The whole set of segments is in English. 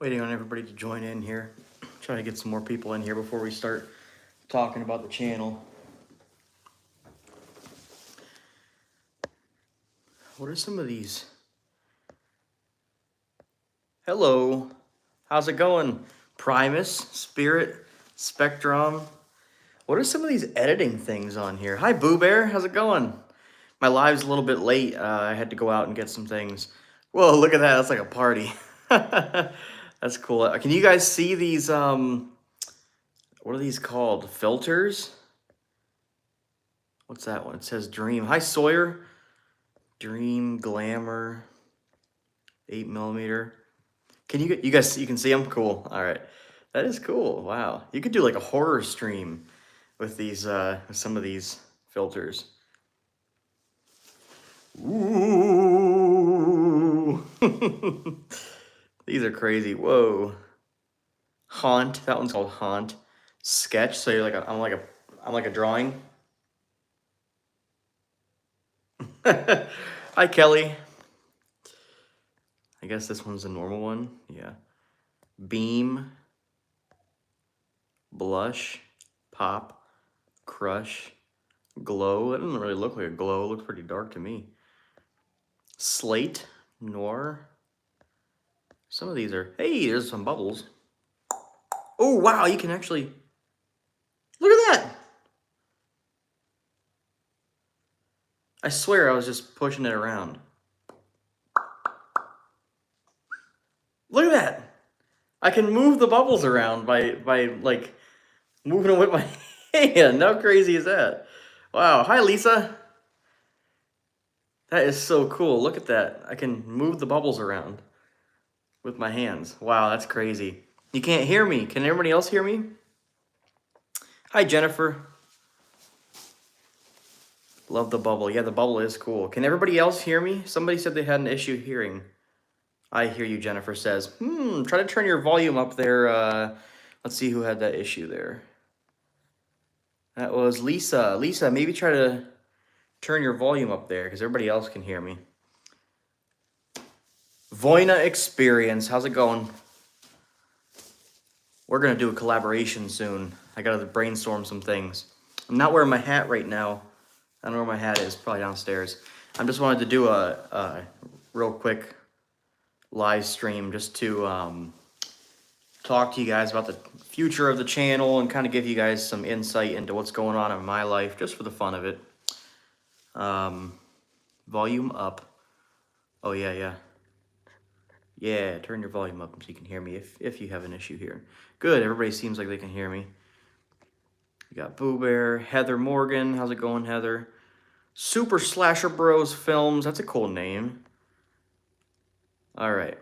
Waiting on everybody to join in here. Trying to get some more people in here before we start talking about the channel. What are some of these? Hello. How's it going? Primus, Spirit, Spectrum. What are some of these editing things on here? Hi, Boo Bear. How's it going? My live's a little bit late. I had to go out and get some things. Whoa, look at that. That's like a party. That's cool. Can you guys see these, what are these called? Filters? What's that one? It says Dream. Hi, Sawyer. Dream Glamour 8mm. Can you guys you can see them? Cool. All right. That is cool. Wow. You could do like a horror stream with these some of these filters. Ooh. These are crazy. Whoa. Haunt. That one's called Haunt. Sketch. So you're like I'm like a drawing. Hi, Kelly. I guess this one's a normal one. Yeah. Beam. Blush. Pop. Crush. Glow. That doesn't really look like a glow. It looks pretty dark to me. Slate. Noir. Some of these are... Hey, there's some bubbles. Oh, wow. You can actually... Look at that. I swear I was just pushing it around. Look at that. I can move the bubbles around by like moving them with my hand. How crazy is that? Wow. Hi, Lisa. That is so cool. Look at that. I can move the bubbles around with my hands. Wow, that's crazy. You can't hear me. Can everybody else hear me? Hi, Jennifer. Love the bubble. Yeah, the bubble is cool. Can everybody else hear me? Somebody said they had an issue hearing. I hear you, Jennifer says. Try to turn your volume up there. Let's see who had that issue there. That was Lisa. Lisa, maybe try to turn your volume up there because everybody else can hear me. Voina Experience, how's it going? We're going to do a collaboration soon. I got to brainstorm some things. I'm not wearing my hat right now. I don't know where my hat is, probably downstairs. I just wanted to do a real quick live stream just to talk to you guys about the future of the channel and kind of give you guys some insight into what's going on in my life, just for the fun of it. Volume up. Oh, yeah. Yeah, turn your volume up so you can hear me if you have an issue here. Good, everybody seems like they can hear me. We got Boo Bear, Heather Morgan. How's it going, Heather? Super Slasher Bros Films. That's a cool name. All right.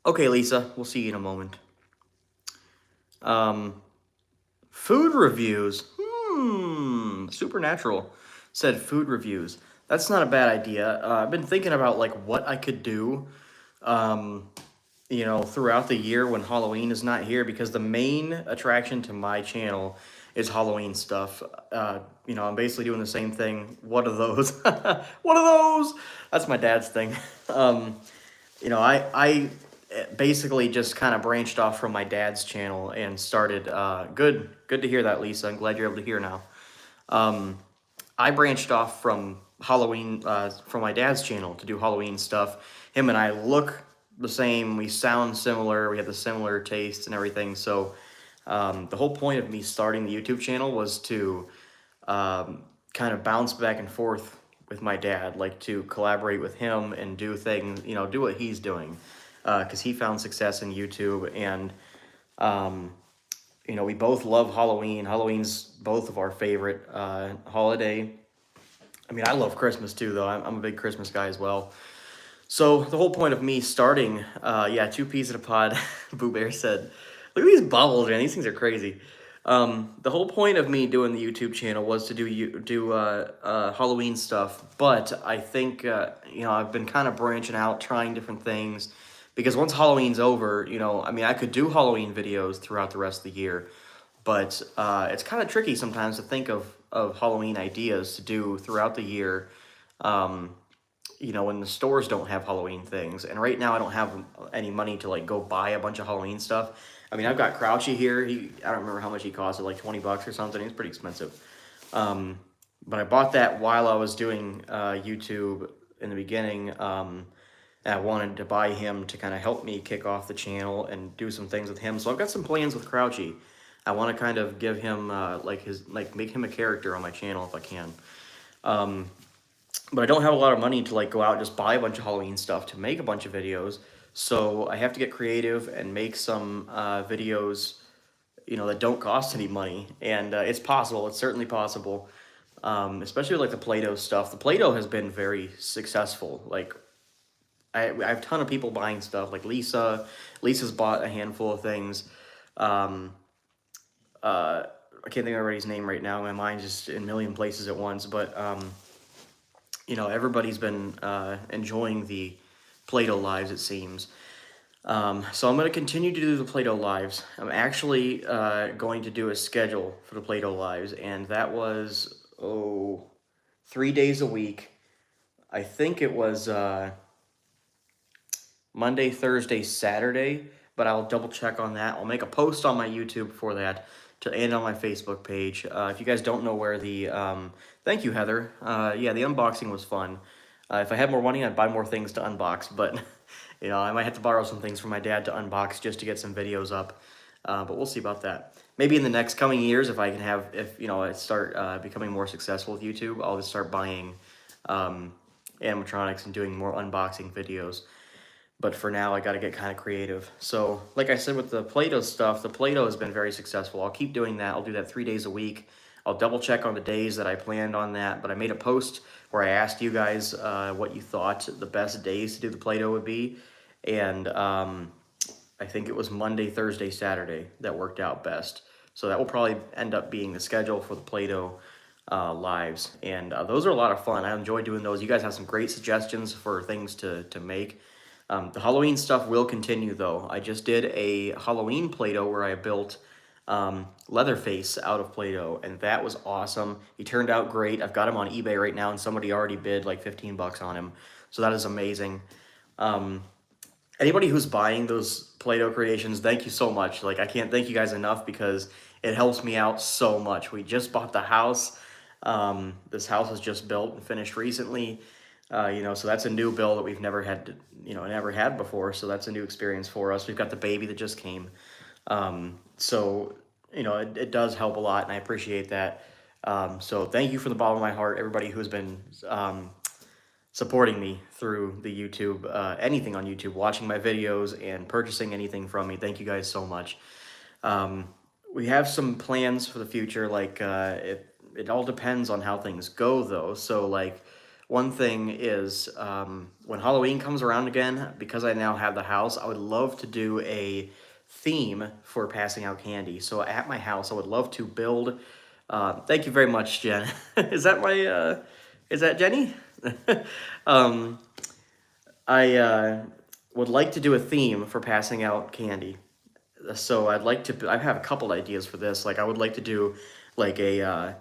Okay, Lisa, we'll see you in a moment. Food reviews. Supernatural said food reviews. That's not a bad idea. I've been thinking about like what I could do, you know, throughout the year when Halloween is not here, because the main attraction to my channel is Halloween stuff. You know, I'm basically doing the same thing. What are those? What are those? That's my dad's thing. You know, I basically just kind of branched off from my dad's channel and started, good to hear that, Lisa. I'm glad you're able to hear now. I branched off from Halloween, from my dad's channel to do Halloween stuff. Him and I look the same, we sound similar, we have the similar tastes and everything. So the whole point of me starting the YouTube channel was to kind of bounce back and forth with my dad, like to collaborate with him and do things, you know, do what he's doing, because he found success in YouTube. And you know, we both love Halloween. Halloween's both of our favorite holiday. I mean, I love Christmas too, though. I'm a big Christmas guy as well. So the whole point of me starting, yeah, 2 peas in a pod, Boo Bear said. Look at these bubbles, man. These things are crazy. The whole point of me doing the YouTube channel was to do Halloween stuff. But I think, you know, I've been kind of branching out, trying different things. Because once Halloween's over, you know, I mean, I could do Halloween videos throughout the rest of the year. But it's kind of tricky sometimes to think of Halloween ideas to do throughout the year. you know, when the stores don't have Halloween things. And right now I don't have any money to like go buy a bunch of Halloween stuff. I mean, I've got Crouchy here. I don't remember how much he costed, like 20 bucks or something. He's pretty expensive. But I bought that while I was doing YouTube in the beginning. And I wanted to buy him to kind of help me kick off the channel and do some things with him. So I've got some plans with Crouchy. I want to kind of give him make him a character on my channel if I can. But I don't have a lot of money to like go out and just buy a bunch of Halloween stuff to make a bunch of videos. So I have to get creative and make some videos, you know, that don't cost any money. And it's possible. It's certainly possible. Especially like the Play-Doh stuff. The Play-Doh has been very successful. Like I have a ton of people buying stuff. Like Lisa's bought a handful of things. I can't think of everybody's name right now. My mind's just in a million places at once. But you know, everybody's been enjoying the Play-Doh lives, it seems. So I'm going to continue to do the Play-Doh lives. I'm actually going to do a schedule for the Play-Doh lives, and that was 3 days a week. I think it was Monday, Thursday, Saturday, but I'll double check on that. I'll make a post on my YouTube for that and on my Facebook page. If you guys don't know where the, thank you, Heather. Yeah, the unboxing was fun. If I had more money, I'd buy more things to unbox, but you know, I might have to borrow some things from my dad to unbox just to get some videos up. But we'll see about that. Maybe in the next coming years, if I can have, you know, I start becoming more successful with YouTube, I'll just start buying animatronics and doing more unboxing videos. But for now, I got to get kind of creative. So, like I said with the Play-Doh stuff, the Play-Doh has been very successful. I'll keep doing that. I'll do that 3 days a week. I'll double check on the days that I planned on that. But I made a post where I asked you guys what you thought the best days to do the Play-Doh would be. And I think it was Monday, Thursday, Saturday that worked out best. So that will probably end up being the schedule for the Play-Doh lives. And those are a lot of fun. I enjoy doing those. You guys have some great suggestions for things to make. The Halloween stuff will continue, though. I just did a Halloween Play-Doh where I built Leatherface out of Play-Doh, and that was awesome. He turned out great. I've got him on eBay right now, and somebody already bid like 15 bucks on him, so that is amazing. Anybody who's buying those Play-Doh creations, thank you so much. Like, I can't thank you guys enough because it helps me out so much. We just bought the house. This house was just built and finished recently. You know, so that's a new bill that we've never had, never had before. So that's a new experience for us. We've got the baby that just came. So, you know, it does help a lot, and I appreciate that. So thank you from the bottom of my heart, everybody who's been supporting me through the YouTube, anything on YouTube, watching my videos and purchasing anything from me. Thank you guys so much. We have some plans for the future. Like, it all depends on how things go, though. So, like, one thing is, when Halloween comes around again, because I now have the house, I would love to do a theme for passing out candy. So at my house, I would love to build, thank you very much, Jen. Is that Jenny? I would like to do a theme for passing out candy. So I have a couple ideas for this. Like, I would like to do like a,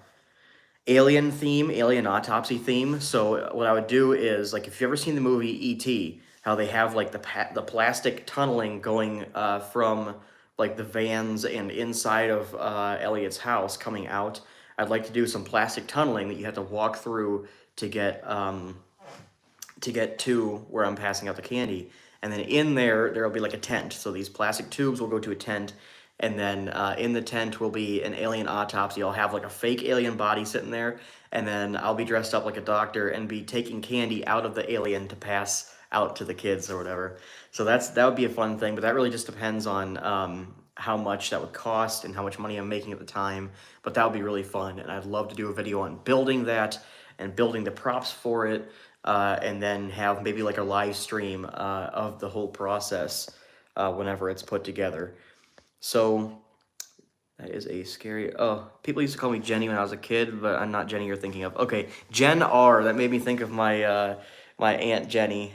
alien theme, alien autopsy theme. So what I would do is, like, if you've ever seen the movie E.T., how they have like the plastic tunneling going from like the vans and inside of Elliot's house coming out, I'd like to do some plastic tunneling that you have to walk through to get to where I'm passing out the candy. And then in there'll be like a tent. So these plastic tubes will go to a tent. And then in the tent will be an alien autopsy. I'll have like a fake alien body sitting there. And then I'll be dressed up like a doctor and be taking candy out of the alien to pass out to the kids or whatever. So that would be a fun thing. But that really just depends on how much that would cost and how much money I'm making at the time. But that would be really fun. And I'd love to do a video on building that and building the props for it. And then have maybe like a live stream of the whole process whenever it's put together. So that is a scary, people used to call me Jenny when I was a kid, but I'm not Jenny you're thinking of. Okay, Jen R, that made me think of my my Aunt Jenny,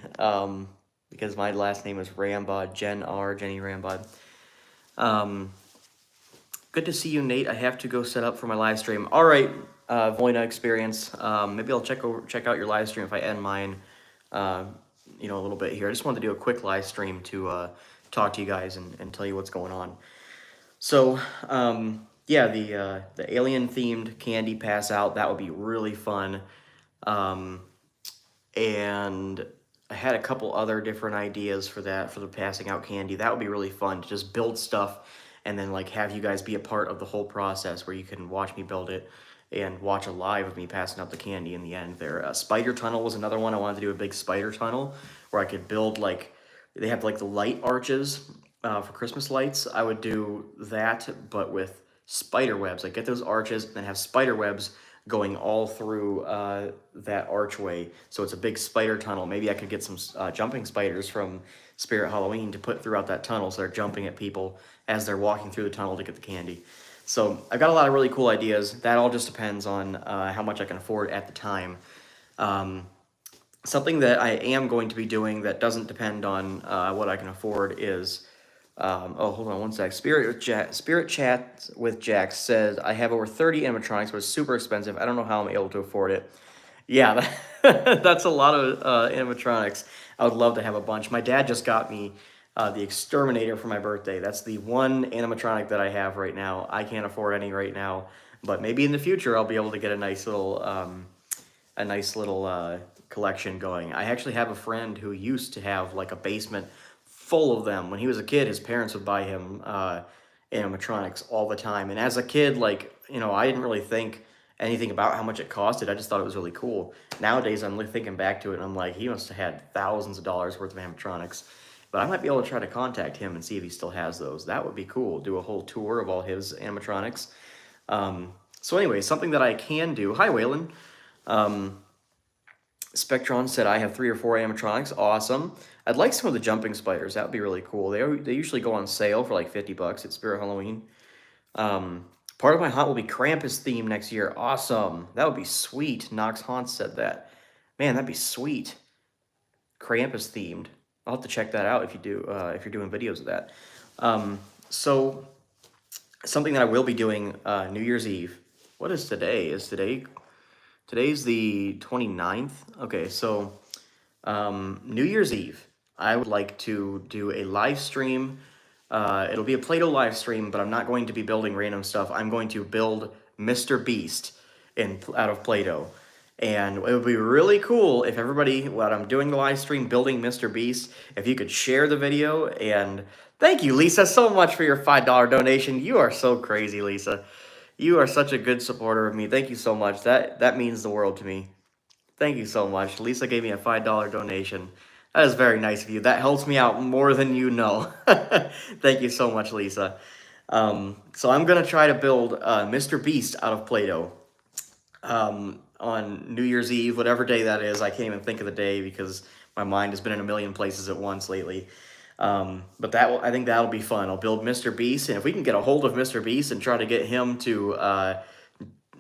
because my last name is Rambod, Jen R, Jenny Rambod. Good to see you, Nate. I have to go set up for my live stream. All right, Voina Experience, maybe I'll check out your live stream if I end mine. you know, a little bit here. I just wanted to do a quick live stream to talk to you guys and tell you what's going on. So, yeah, the alien themed candy pass out, that would be really fun. Um, and I had a couple other different ideas for that, for the passing out candy. That would be really fun to just build stuff and then like have you guys be a part of the whole process where you can watch me build it and watch a live of me passing out the candy in the end there. Spider tunnel was another one. I wanted to do a big spider tunnel where I could build like, they have like the light arches for Christmas lights. I would do that, but with spider webs. Like get those arches and then have spider webs going all through that archway. So it's a big spider tunnel. Maybe I could get some jumping spiders from Spirit Halloween to put throughout that tunnel so they're jumping at people as they're walking through the tunnel to get the candy. So I've got a lot of really cool ideas. That all just depends on how much I can afford at the time. Something that I am going to be doing that doesn't depend on what I can afford is, oh, hold on one sec. Spirit Chat with Jack says, I have over 30 animatronics, but it's super expensive. I don't know how I'm able to afford it. Yeah, that's a lot of animatronics. I would love to have a bunch. My dad just got me the Exterminator for my birthday. That's the one animatronic that I have right now. I can't afford any right now, but maybe in the future I'll be able to get a nice little collection going. I actually have a friend who used to have like a basement full of them. When he was a kid, his parents would buy him animatronics all the time. And as a kid, like, you know, I didn't really think anything about how much it costed. I just thought it was really cool. Nowadays, I'm thinking back to it and I'm like, he must have had thousands of dollars worth of animatronics. But I might be able to try to contact him and see if he still has those. That would be cool. Do a whole tour of all his animatronics. So anyway, something that I can do. Hi, Waylon. Spectron said, I have 3 or 4 animatronics. Awesome. I'd like some of the jumping spiders. That would be really cool. They usually go on sale for like $50 at Spirit Halloween. Part of my haunt will be Krampus theme next year. Awesome. That would be sweet. Nox Haunt said that. Man, that'd be sweet. Krampus themed. I'll have to check that out if you do, if you're doing videos of that. So something that I will be doing New Year's Eve. What is today? Today's the 29th. Okay, so New Year's Eve, I would like to do a live stream. It'll be a Play-Doh live stream, but I'm not going to be building random stuff. I'm going to build Mr. Beast out of Play-Doh. And it would be really cool if everybody, while I'm doing the live stream building Mr. Beast, if you could share the video. And thank you, Lisa, so much for your $5 donation. You are so crazy, Lisa. You are such a good supporter of me. Thank you so much. That means the world to me. Thank you so much. Lisa gave me a $5 donation. That is very nice of you. That helps me out more than you know. Thank you so much, Lisa. So I'm going to try to build Mr. Beast out of Play-Doh on New Year's Eve, whatever day that is. I can't even think of the day because my mind has been in a million places at once lately. But I think that'll be fun. I'll build Mr. Beast, and if we can get a hold of Mr. Beast and try to get him to,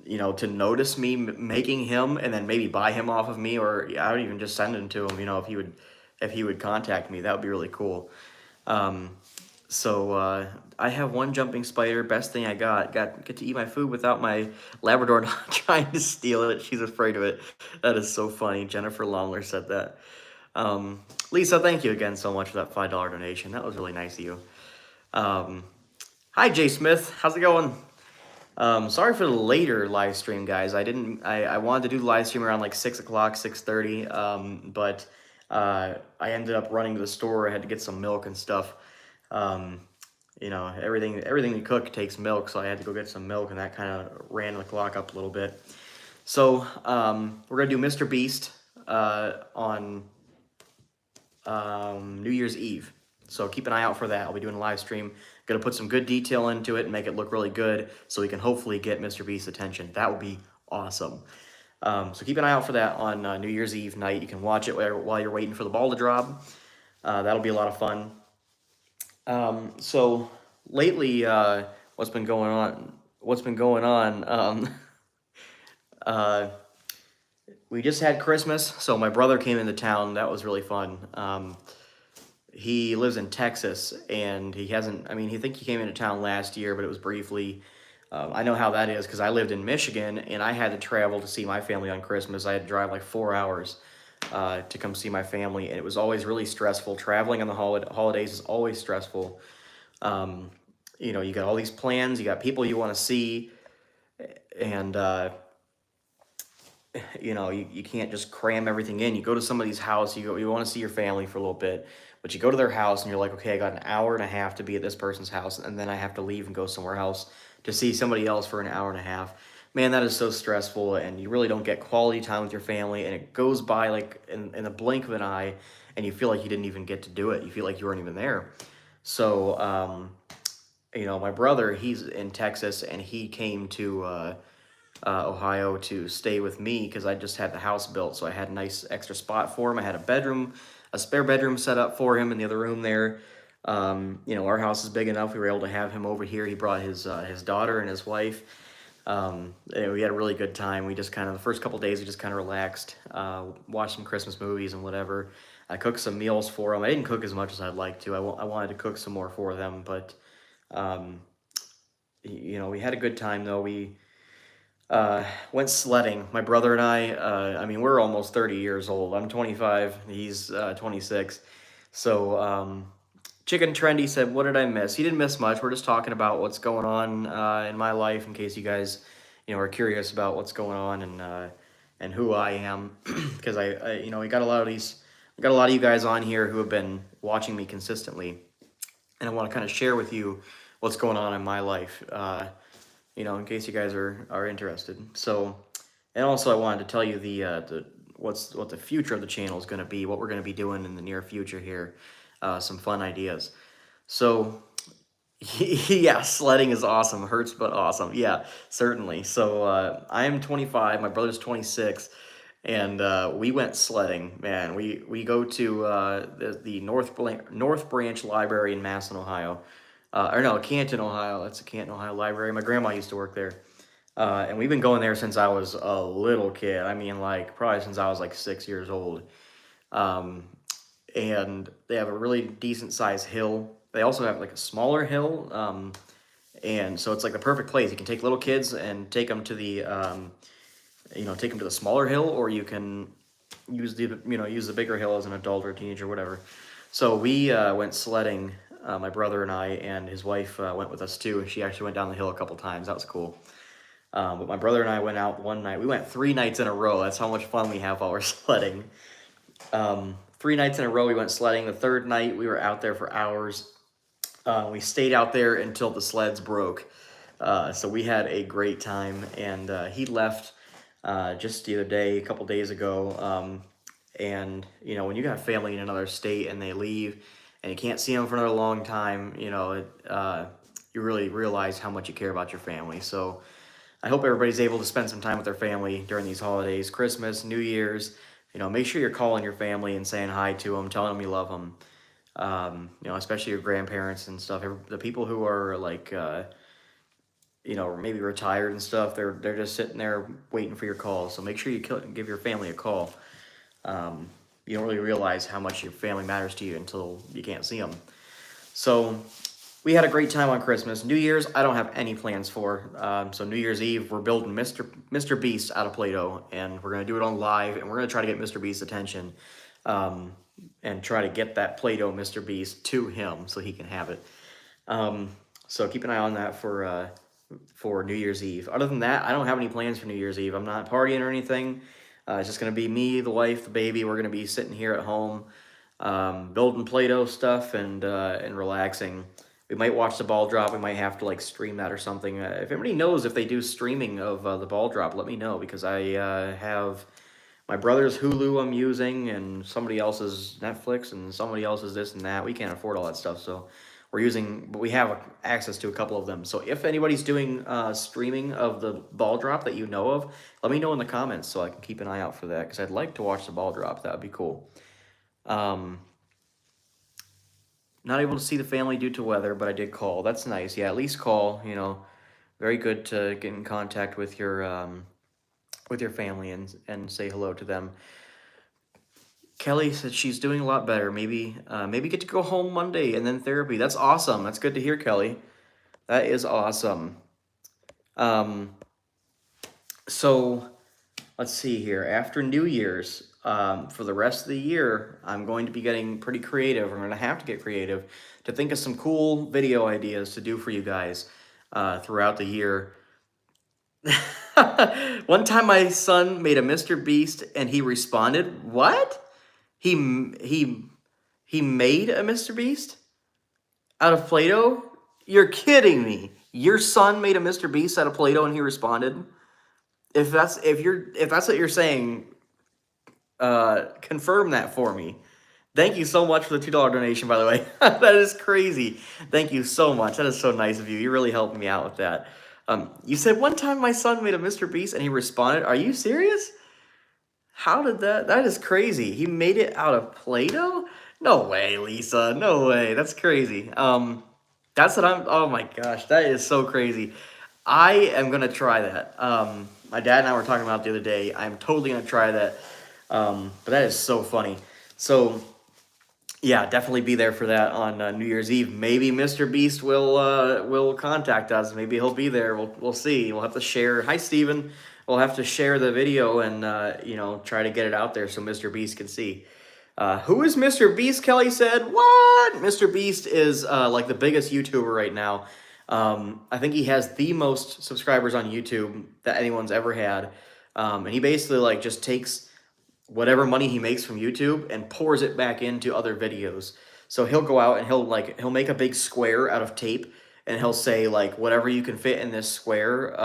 you know, to notice me making him, and then maybe buy him off of me, or I would even just send him to him. You know, if he would contact me, that would be really cool. So I have one jumping spider. Best thing I get to eat my food without my Labrador not trying to steal it. She's afraid of it. That is so funny. Jennifer Longler said that. Lisa, thank you again so much for that $5 donation. That was really nice of you. Hi, Jay Smith. How's it going? Sorry for the later live stream, guys. I wanted to do the live stream around like 6 o'clock, 6:30, but I ended up running to the store. I had to get some milk and stuff. You know, everything we cook takes milk, so I had to go get some milk, and that kind of ran the clock up a little bit. So we're gonna do Mr. Beast on New Year's Eve. So keep an eye out for that. I'll be doing a live stream. Gonna put some good detail into it and make it look really good so we can hopefully get Mr. Beast's attention. That would be awesome. So keep an eye out for that on New Year's Eve night. You can watch it while you're waiting for the ball to drop. That'll be a lot of fun. So lately, what's been going on, we just had Christmas, so my brother came into town. That was really fun. He lives in Texas, and he came into town last year, but it was briefly. I know how that is because I lived in Michigan, and I had to travel to see my family on Christmas. I had to drive like 4 hours to come see my family, and it was always really stressful. Traveling on the holidays is always stressful. Um, you know, you got all these plans, you got people you want to see, and you know, you can't just cram everything in. You go to somebody's house, you want to see your family for a little bit, but you go to their house and you're like, okay, I got an hour and a half to be at this person's house, and then I have to leave and go somewhere else to see somebody else for an hour and a half. Man, that is so stressful, and you really don't get quality time with your family, and it goes by like in the blink of an eye, and you feel like you didn't even get to do it. You feel like you weren't even there. So, you know, my brother, he's in Texas, and he came to Ohio to stay with me because I just had the house built. So I had a nice extra spot for him. I had a bedroom, a spare bedroom set up for him in the other room there. You know, our house is big enough. We were able to have him over here. He brought his daughter and his wife. And we had a really good time. We just kind of, the first couple days, we just kind of relaxed, watched some Christmas movies and whatever. I cooked some meals for them. I didn't cook as much as I'd like to. I wanted to cook some more for them, but, um, you know, we had a good time though. We, went sledding. My brother and I mean, we're almost 30 years old. I'm 25, he's 26. So, Chicken Trendy said, what did I miss? He didn't miss much. We're just talking about what's going on in my life in case you guys, you know, are curious about what's going on and who I am. Because you know, we got a lot of you guys on here who have been watching me consistently. And I want to kind of share with you what's going on in my life. You know, in case you guys are interested. So, and also I wanted to tell you the what the future of the channel is going to be, what we're going to be doing in the near future here, some fun ideas. So, yeah, sledding is awesome. Hurts but awesome. Yeah, certainly. So I am 25. My brother's 26. And we went sledding, man. We go to the North Branch Library in Massillon, Ohio. Or no, Canton, Ohio. That's the Canton, Ohio Library. My grandma used to work there. And we've been going there since I was a little kid. I mean, like, probably since I was like 6 years old. Um, and they have a really decent sized hill. They also have like a smaller hill. And so it's like the perfect place. You can take little kids and take them to the, you know, take them to the smaller hill, or you can use the bigger hill as an adult or a teenager or whatever. So we went sledding. My brother and I and his wife went with us too. She actually went down the hill a couple times. That was cool. But my brother and I went out one night. We went 3 nights in a row. That's how much fun we have while we're sledding. 3 nights in a row we went sledding. The third night we were out there for hours. We stayed out there until the sleds broke. So we had a great time. And he left just the other day, a couple days ago. And, you know, when you got family in another state and they leave and you can't see them for another long time, you know, you really realize how much you care about your family. So I hope everybody's able to spend some time with their family during these holidays, Christmas, New Year's. You know, make sure you're calling your family and saying hi to them, telling them you love them. You know, especially your grandparents and stuff. The people who are like, you know, maybe retired and stuff, they're just sitting there waiting for your call. So make sure you give your family a call. You don't really realize how much your family matters to you until you can't see them. So we had a great time on Christmas. New Year's, I don't have any plans for. So New Year's Eve, we're building Mr. Beast out of Play-Doh, and we're going to do it on live, and we're going to try to get Mr. Beast's attention and try to get that Play-Doh Mr. Beast to him so he can have it. So keep an eye on that for New Year's Eve. Other than that, I don't have any plans for New Year's Eve. I'm not partying or anything. It's just going to be me, the wife, the baby. We're going to be sitting here at home, building Play-Doh stuff and relaxing. We might watch the ball drop. We might have to like stream that or something. If anybody knows if they do streaming of the ball drop, let me know, because I have my brother's Hulu I'm using and somebody else's Netflix and somebody else's this and that. We can't afford all that stuff, so but we have access to a couple of them. So if anybody's doing streaming of the ball drop that you know of, let me know in the comments so I can keep an eye out for that, because I'd like to watch the ball drop. That would be cool. Not able to see the family due to weather, but I did call. That's nice. Yeah, at least call. You know, very good to get in contact with your family and say hello to them. Kelly said she's doing a lot better. Maybe get to go home Monday and then therapy. That's awesome. That's good to hear, Kelly. That is awesome. So let's see here. After New Year's, for the rest of the year, I'm going to be getting pretty creative. I'm going to have to get creative to think of some cool video ideas to do for you guys throughout the year. One time, my son made a Mr. Beast, and he responded, "What? He made a Mr. Beast out of Play-Doh? You're kidding me! Your son made a Mr. Beast out of Play-Doh, and he responded." If that's what you're saying, confirm that for me. Thank you so much for the $2 donation, by the way. That is crazy. Thank you so much. That is so nice of you. You really helped me out with that. You said one time my son made a Mr. Beast and he responded. Are you serious? How did that is crazy. He made it out of Play-Doh? No way, Lisa. No way. That's crazy. That's what oh my gosh, that is so crazy. I am gonna try that. My dad and I were talking about it the other day. I'm totally gonna try that. But that is so funny. So yeah, definitely be there for that on New Year's Eve. Maybe Mr. Beast will contact us. Maybe he'll be there. We'll see. We'll have to share. Hi, Steven. We'll have to share the video and try to get it out there so Mr. Beast can see. Who is Mr. Beast? Kelly said. What? Mr. Beast is like the biggest YouTuber right now. I think he has the most subscribers on YouTube that anyone's ever had. And he basically like just takes whatever money he makes from YouTube and pours it back into other videos. So he'll go out and he'll make a big square out of tape and he'll say like whatever you can fit in this square,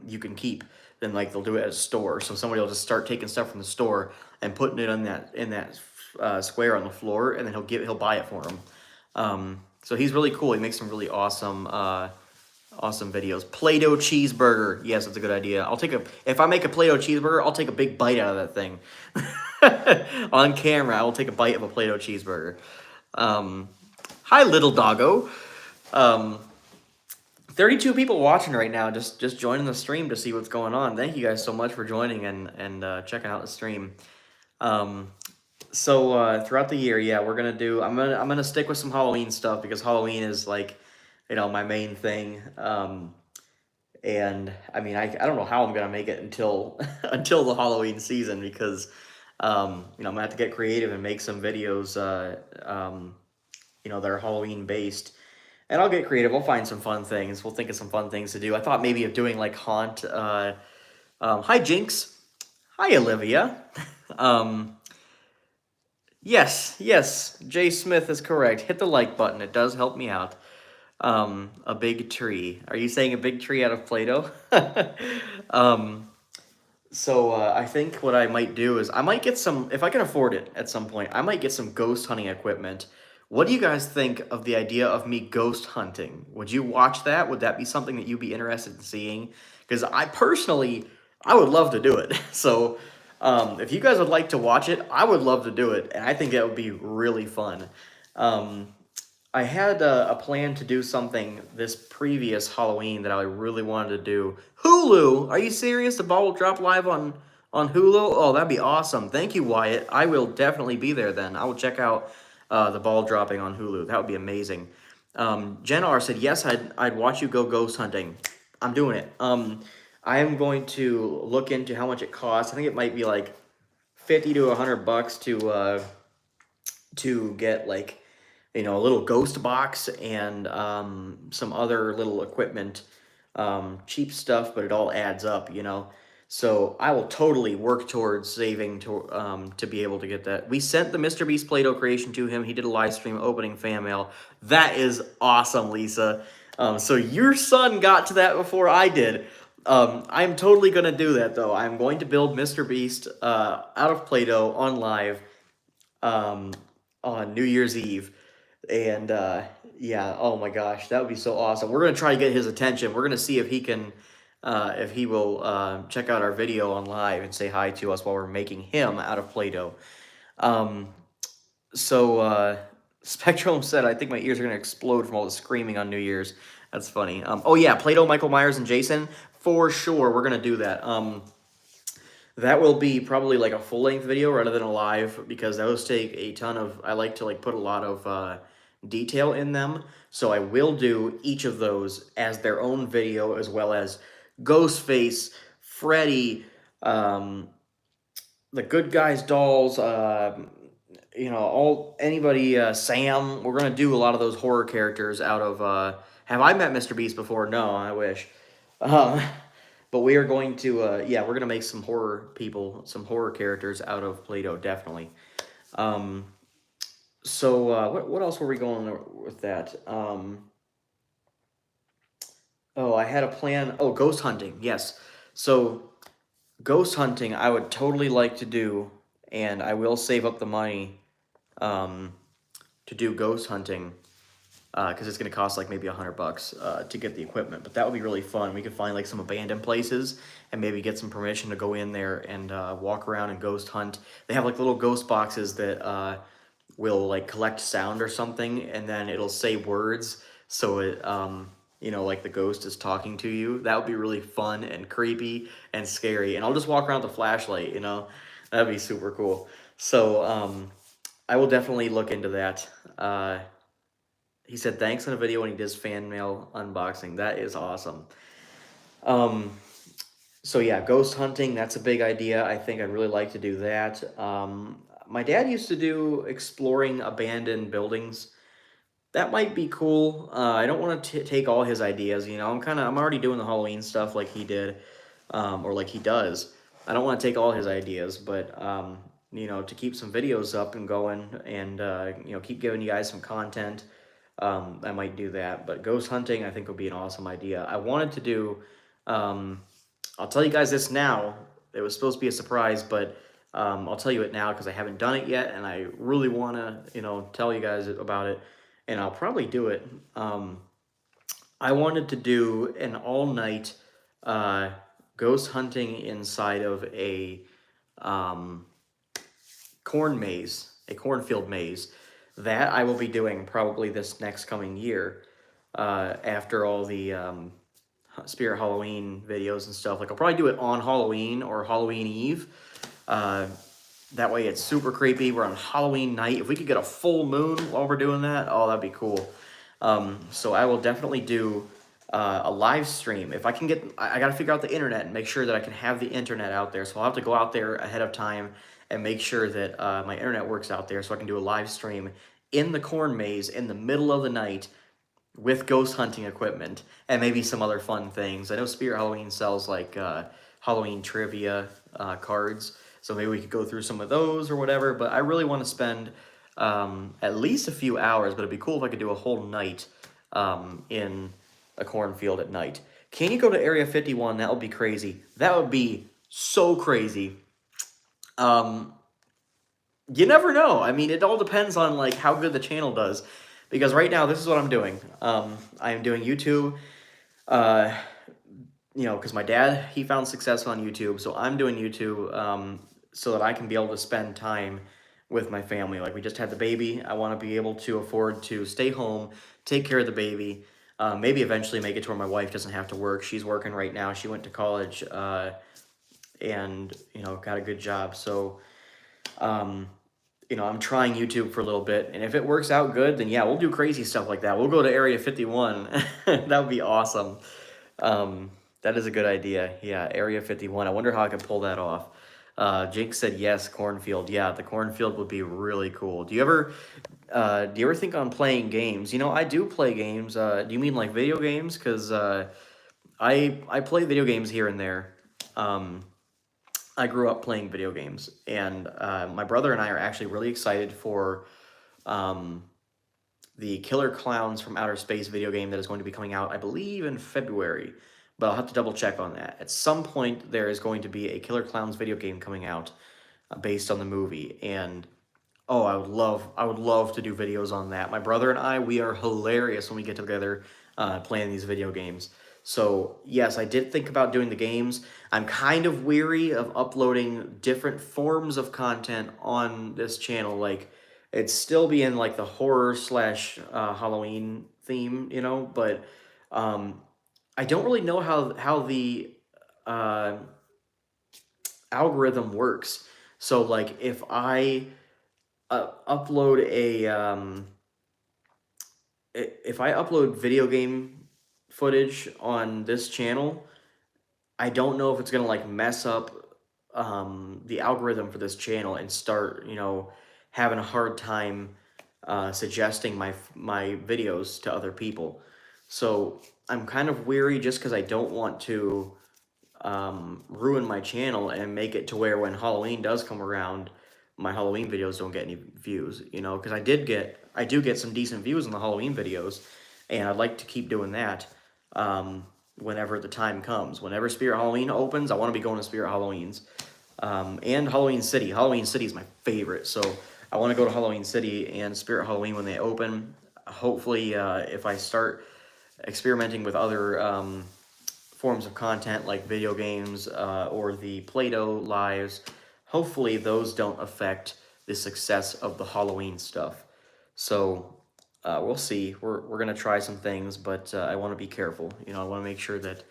you can keep. Then like they'll do it at a store. So somebody will just start taking stuff from the store and putting it in that square on the floor, and then he'll buy it for him. So he's really cool. He makes some really awesome videos. Play-Doh cheeseburger. Yes, that's a good idea. If I make a Play-Doh cheeseburger, I'll take a big bite out of that thing. On camera, I will take a bite of a Play-Doh cheeseburger. Hi, little doggo. 32 people watching right now, just joining the stream to see what's going on. Thank you guys so much for joining and checking out the stream. So throughout the year, yeah, we're gonna do. I'm gonna stick with some Halloween stuff because Halloween is like, my main thing. And I mean, I don't know how I'm gonna make it until until the Halloween season because I'm gonna have to get creative and make some videos that are Halloween based. And I'll get creative. We'll find some fun things. We'll think of some fun things to do. I thought maybe of doing like haunt. Hi Jinx. Hi Olivia. Yes. Jay Smith is correct. Hit the like button. It does help me out. A big tree. Are you saying a big tree out of Play-Doh? So I think what I might do is I might get some, if I can afford it at some point, I might get some ghost hunting equipment. What do you guys think of the idea of me ghost hunting? Would you watch that? Would that be something that you'd be interested in seeing? Because I would love to do it. So if you guys would like to watch it, I would love to do it. And I think that would be really fun. I had a plan to do something this previous Halloween that I really wanted to do. Hulu! Are you serious? The ball will drop live on Hulu? Oh, that'd be awesome. Thank you, Wyatt. I will definitely be there then. I will check out the ball dropping on Hulu. That would be amazing. Jen R said, yes, I'd watch you go ghost hunting. I'm doing it. I am going to look into how much it costs. I think it might be like $50 to $100 to get like, a little ghost box and some other little equipment, cheap stuff, but it all adds up, So I will totally work towards saving to be able to get that. We sent the Mr. Beast Play-Doh creation to him. He did a live stream opening fan mail. That is awesome, Lisa. So your son got to that before I did. I'm totally going to do that, though. I'm going to build Mr. Beast out of Play-Doh on live on New Year's Eve. And yeah, oh my gosh, that would be so awesome. We're going to try to get his attention. We're going to see if he will check out our video on live and say hi to us while we're making him out of Play-Doh. So Spectrum said, I think my ears are going to explode from all the screaming on New Year's. That's funny. Oh yeah, Play-Doh, Michael Myers, and Jason, for sure, we're going to do that. That will be probably like a full-length video rather than a live because those take a ton of, I like to like put a lot of detail in them. So I will do each of those as their own video as well as Ghostface, Freddy, um, the Good Guys dolls, all anybody, Sam. We're gonna do a lot of those horror characters out of. Have I met Mr. Beast before? No, I wish. Um, but we are going to, yeah, we're gonna make some horror people, some horror characters out of Play-Doh, definitely. Um, so what else were we going with that? Oh, I had a plan. Oh, ghost hunting. Yes. So ghost hunting, I would totally like to do, and I will save up the money um, to do ghost hunting because it's going to cost like maybe $100 to get the equipment. But that would be really fun. We could find like some abandoned places and maybe get some permission to go in there and walk around and ghost hunt. They have like little ghost boxes that will like collect sound or something, and then it'll say words. So it, like the ghost is talking to you. That would be really fun and creepy and scary. And I'll just walk around with a flashlight. That'd be super cool. So I will definitely look into that. He said thanks in a video when he does fan mail unboxing. That is awesome. Um, so yeah, ghost hunting, that's a big idea. I think I'd really like to do that. My dad used to do exploring abandoned buildings. That might be cool. I don't want to take all his ideas. I'm already doing the Halloween stuff like he did, or like he does. I don't want to take all his ideas, but to keep some videos up and going, and keep giving you guys some content. I might do that. But ghost hunting, I think, would be an awesome idea. I wanted to do. Um, I'll tell you guys this now. It was supposed to be a surprise, but I'll tell you it now because I haven't done it yet, and I really want to, tell you guys about it, and I'll probably do it. I wanted to do an all-night uh, ghost hunting inside of a um, a cornfield maze. That I will be doing probably this next coming year after all the Spirit Halloween videos and stuff. Like I'll probably do it on Halloween or Halloween Eve. Uh, that way it's super creepy. We're on Halloween night. If we could get a full moon while we're doing that, oh, that'd be cool. So I will definitely do a live stream. If I can get, I got to figure out the internet and make sure that I can have the internet out there. So I'll have to go out there ahead of time and make sure that my internet works out there so I can do a live stream in the corn maze in the middle of the night with ghost hunting equipment and maybe some other fun things. I know Spirit Halloween sells like Halloween trivia cards, so maybe we could go through some of those or whatever. But I really want to spend at least a few hours, but it'd be cool if I could do a whole night in a cornfield at night. Can you go to Area 51? That would be crazy. That would be so crazy. Um, you never know. I mean, it all depends on like how good the channel does. Because right now, this is what I'm doing. I am doing YouTube, uh, because my dad, he found success on YouTube. So I'm doing YouTube so that I can be able to spend time with my family. Like we just had the baby. I want to be able to afford to stay home, take care of the baby, maybe eventually make it to where my wife doesn't have to work. She's working right now. She went to college and, got a good job. So, I'm trying YouTube for a little bit, and if it works out good, then yeah, we'll do crazy stuff like that. We'll go to Area 51. That would be awesome. That is a good idea. Yeah, Area 51. I wonder how I could pull that off. Jake said yes, cornfield. Yeah, the cornfield would be really cool. Do you ever think on playing games? I do play games. Do you mean like video games? Because I play video games here and there. I grew up playing video games, and my brother and I are actually really excited for the Killer Clowns from Outer Space video game that is going to be coming out, I believe, in February. But I'll have to double check on that. At some point, there is going to be a Killer Clowns video game coming out based on the movie, and oh, I would love to do videos on that. My brother and I, we are hilarious when we get together playing these video games. So yes, I did think about doing the games. I'm kind of weary of uploading different forms of content on this channel. Like it's still being like the horror slash Halloween theme, but um, I don't really know how the uh, algorithm works. So like if I upload if I upload video game footage on this channel, I don't know if it's gonna like mess up the algorithm for this channel and start, having a hard time suggesting my videos to other people. So I'm kind of weary just because I don't want to ruin my channel and make it to where when Halloween does come around, my Halloween videos don't get any views, because I do get some decent views on the Halloween videos, and I'd like to keep doing that whenever the time comes. Whenever Spirit Halloween opens, I want to be going to Spirit Halloweens. And Halloween City. Halloween City is my favorite, so I want to go to Halloween City and Spirit Halloween when they open. Hopefully, if I start experimenting with other forms of content like video games or the Play-Doh lives, hopefully those don't affect the success of the Halloween stuff. So we'll see. We're gonna try some things, but I want to be careful. I want to make sure that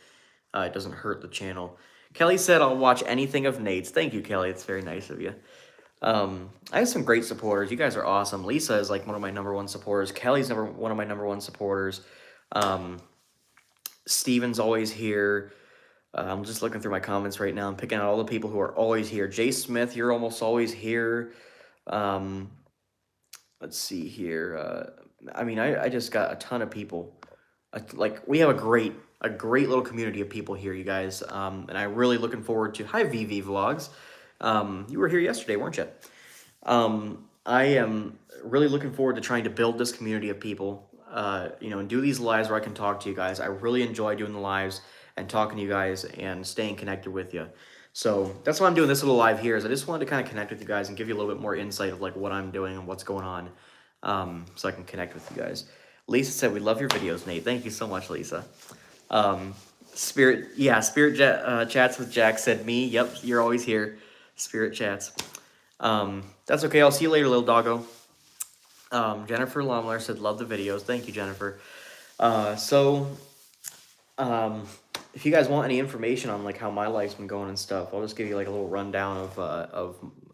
it doesn't hurt the channel. Kelly said, "I'll watch anything of Nate's." Thank you, Kelly. It's very nice of you. I have some great supporters. You guys are awesome. Lisa is like one of my #1 supporters. Kelly's one of my #1 supporters. Steven's always here. I'm just looking through my comments right now. I'm picking out all the people who are always here. Jay Smith, you're almost always here. Let's see here. I just got a ton of people. Like, we have a great little community of people here, you guys. And I'm really looking forward to. Hi, VV Vlogs. You were here yesterday, weren't you? I am really looking forward to trying to build this community of people. And do these lives where I can talk to you guys. I really enjoy doing the lives and talking to you guys and staying connected with you. So that's why I'm doing this little live here, is I just wanted to kind of connect with you guys and give you a little bit more insight of like what I'm doing and what's going on, so I can connect with you guys. Lisa said, "We love your videos, Nate." Thank you so much, Lisa. Spirit Chats with Jack said, "Me, yep, you're always here." Spirit Chats. That's okay. I'll see you later, little doggo. Jennifer Lomler said, "Love the videos." Thank you, Jennifer. If you guys want any information on like how my life's been going and stuff, I'll just give you like a little rundown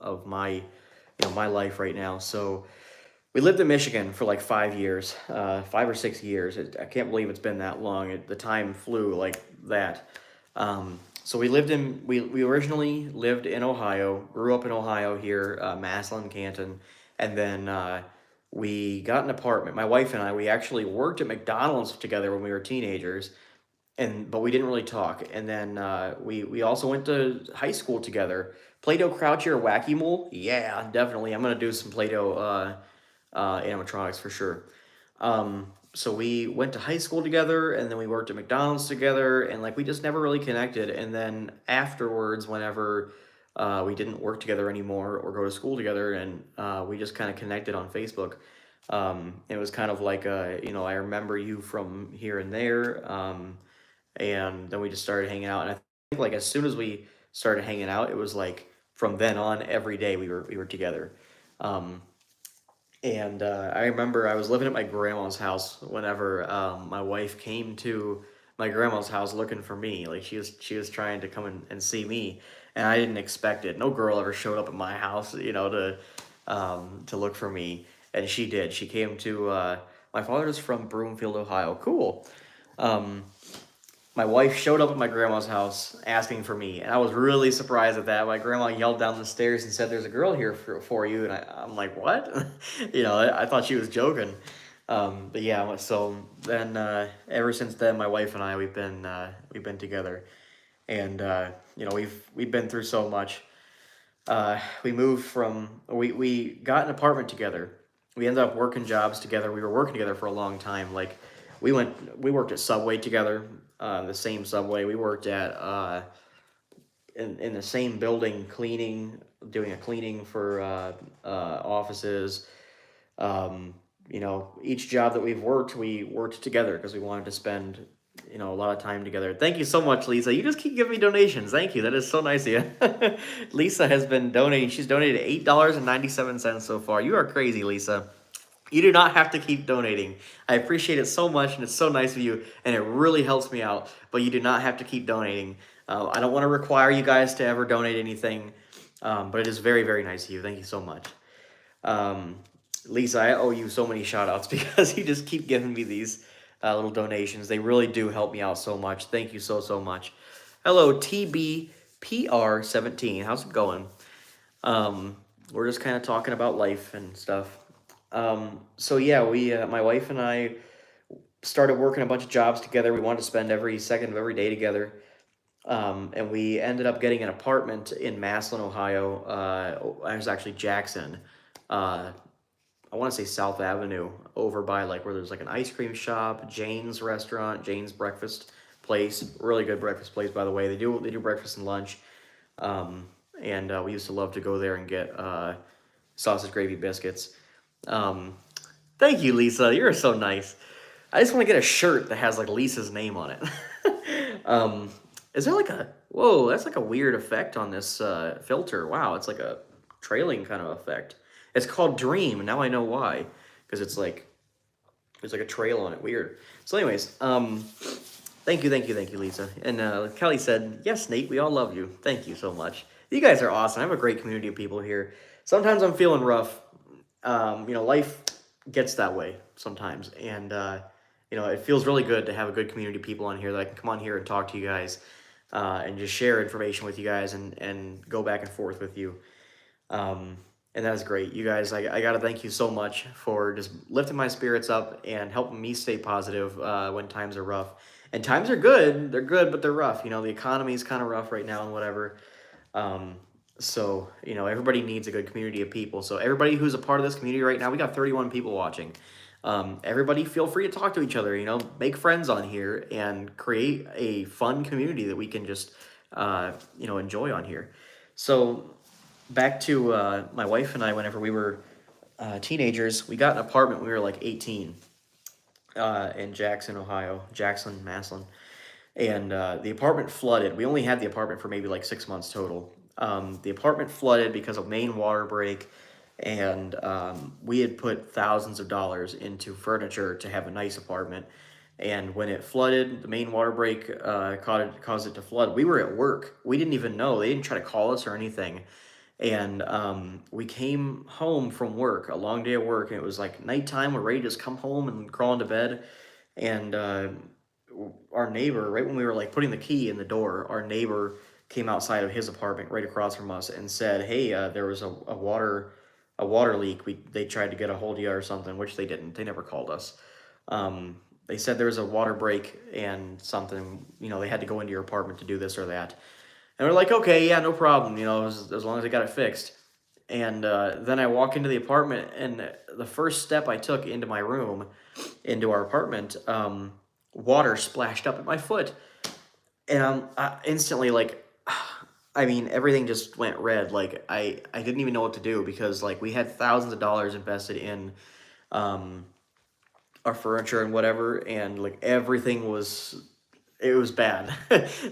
of my my life right now. So we lived in Michigan for like 5 years, 5 or 6 years. I can't believe it's been that long. The time flew like that. So we originally lived in Ohio, grew up in Ohio here, Massillon, Canton, and then we got an apartment. My wife and I, we actually worked at McDonald's together when we were teenagers, but we didn't really talk. And then we also went to high school together. Play-Doh Crouchy or Wacky Mole? Yeah, definitely. I'm gonna do some Play-Doh animatronics for sure. So we went to high school together, and then we worked at McDonald's together, and like we just never really connected. And then afterwards, whenever we didn't work together anymore or go to school together, and we just kind of connected on Facebook. It was kind of like I remember you from here and there, and then we just started hanging out. And I think like as soon as we started hanging out, it was like from then on every day we were together. And I remember I was living at my grandma's house whenever my wife came to my grandma's house looking for me. Like she was trying to come and see me, and I didn't expect it. No girl ever showed up at my house, to look for me, and she did. She came to my father's from Broomfield, Ohio. Cool. My wife showed up at my grandma's house asking for me, and I was really surprised at that. My grandma yelled down the stairs and said, "There's a girl here for you," and I'm like, "What?" I thought she was joking. But yeah, so then ever since then, my wife and I we've been together, and we've been through so much. We got an apartment together. We ended up working jobs together. We were working together for a long time. Like we worked at Subway together, the same Subway. We worked at in the same building, doing a cleaning for offices. Each job that we worked together because we wanted to spend a lot of time together. Thank you so much, Lisa. You just keep giving me donations. Thank you. That is so nice of you. Lisa has been donating. She's donated $8.97 so far. You are crazy, Lisa. You do not have to keep donating. I appreciate it so much, and it's so nice of you, and it really helps me out, but you do not have to keep donating. I don't want to require you guys to ever donate anything, but it is very, very nice of you. Thank you so much. Lisa, I owe you so many shout outs because you just keep giving me these little donations. They really do help me out so much. Thank you so, so much. Hello, TB PR17. How's it going? We're just kind of talking about life and stuff. So yeah, my wife and I started working a bunch of jobs together. We wanted to spend every second of every day together. And we ended up getting an apartment in Maslin, Ohio. I was actually Jackson. Uh, I want to say South Avenue, over by like where there's like an ice cream shop, Jane's restaurant, Jane's breakfast place. Really good breakfast place, by the way. They do breakfast and lunch. Um, and we used to love to go there and get sausage gravy biscuits. Um, Thank you, Lisa. You're so nice. I just want to get a shirt that has like Lisa's name on it. Is there like a whoa? That's like a weird effect on this filter. Wow, it's like a trailing kind of effect. It's called Dream. Now I know why, because it's like there's like a trail on it. Weird. So, anyways, thank you, Lisa. And Kelly said, "Yes, Nate, we all love you. Thank you so much. You guys are awesome. I have a great community of people here. Sometimes I'm feeling rough. Life gets that way sometimes, and it feels really good to have a good community of people on here that I can come on here and talk to you guys, and just share information with you guys and go back and forth with you. And that is great. You guys, I got to thank you so much for just lifting my spirits up and helping me stay positive when times are rough. And times are good. They're good, but they're rough. The economy is kind of rough right now and whatever. Um, everybody needs a good community of people. So everybody who's a part of this community right now, we got 31 people watching. Everybody feel free to talk to each other, make friends on here and create a fun community that we can just, enjoy on here. So back to my wife and I, whenever we were teenagers, we got an apartment when we were like 18 in Jackson, Ohio, Jackson, Maslin. And the apartment flooded. We only had the apartment for maybe like 6 months total. The apartment flooded because of main water break, and we had put thousands of dollars into furniture to have a nice apartment. And when it flooded, the main water break caused it to flood. We were at work. We didn't even know. They didn't try to call us or anything. And we came home from work, a long day of work, and it was like nighttime. We're ready to just come home and crawl into bed. And our neighbor, right when we were like putting the key in the door, our neighbor came outside of his apartment right across from us and said, "Hey, there was a water leak. They tried to get a hold of you or something," which they didn't. They never called us. They said there was a water break and something. They had to go into your apartment to do this or that. And we're like, okay, yeah, no problem. As long as I got it fixed. And then I walk into the apartment, and the first step I took into my room, into our apartment, water splashed up at my foot, and I'm instantly like, I mean, everything just went red. Like I didn't even know what to do, because like we had thousands of dollars invested in um, our furniture and whatever, and like everything was it was bad.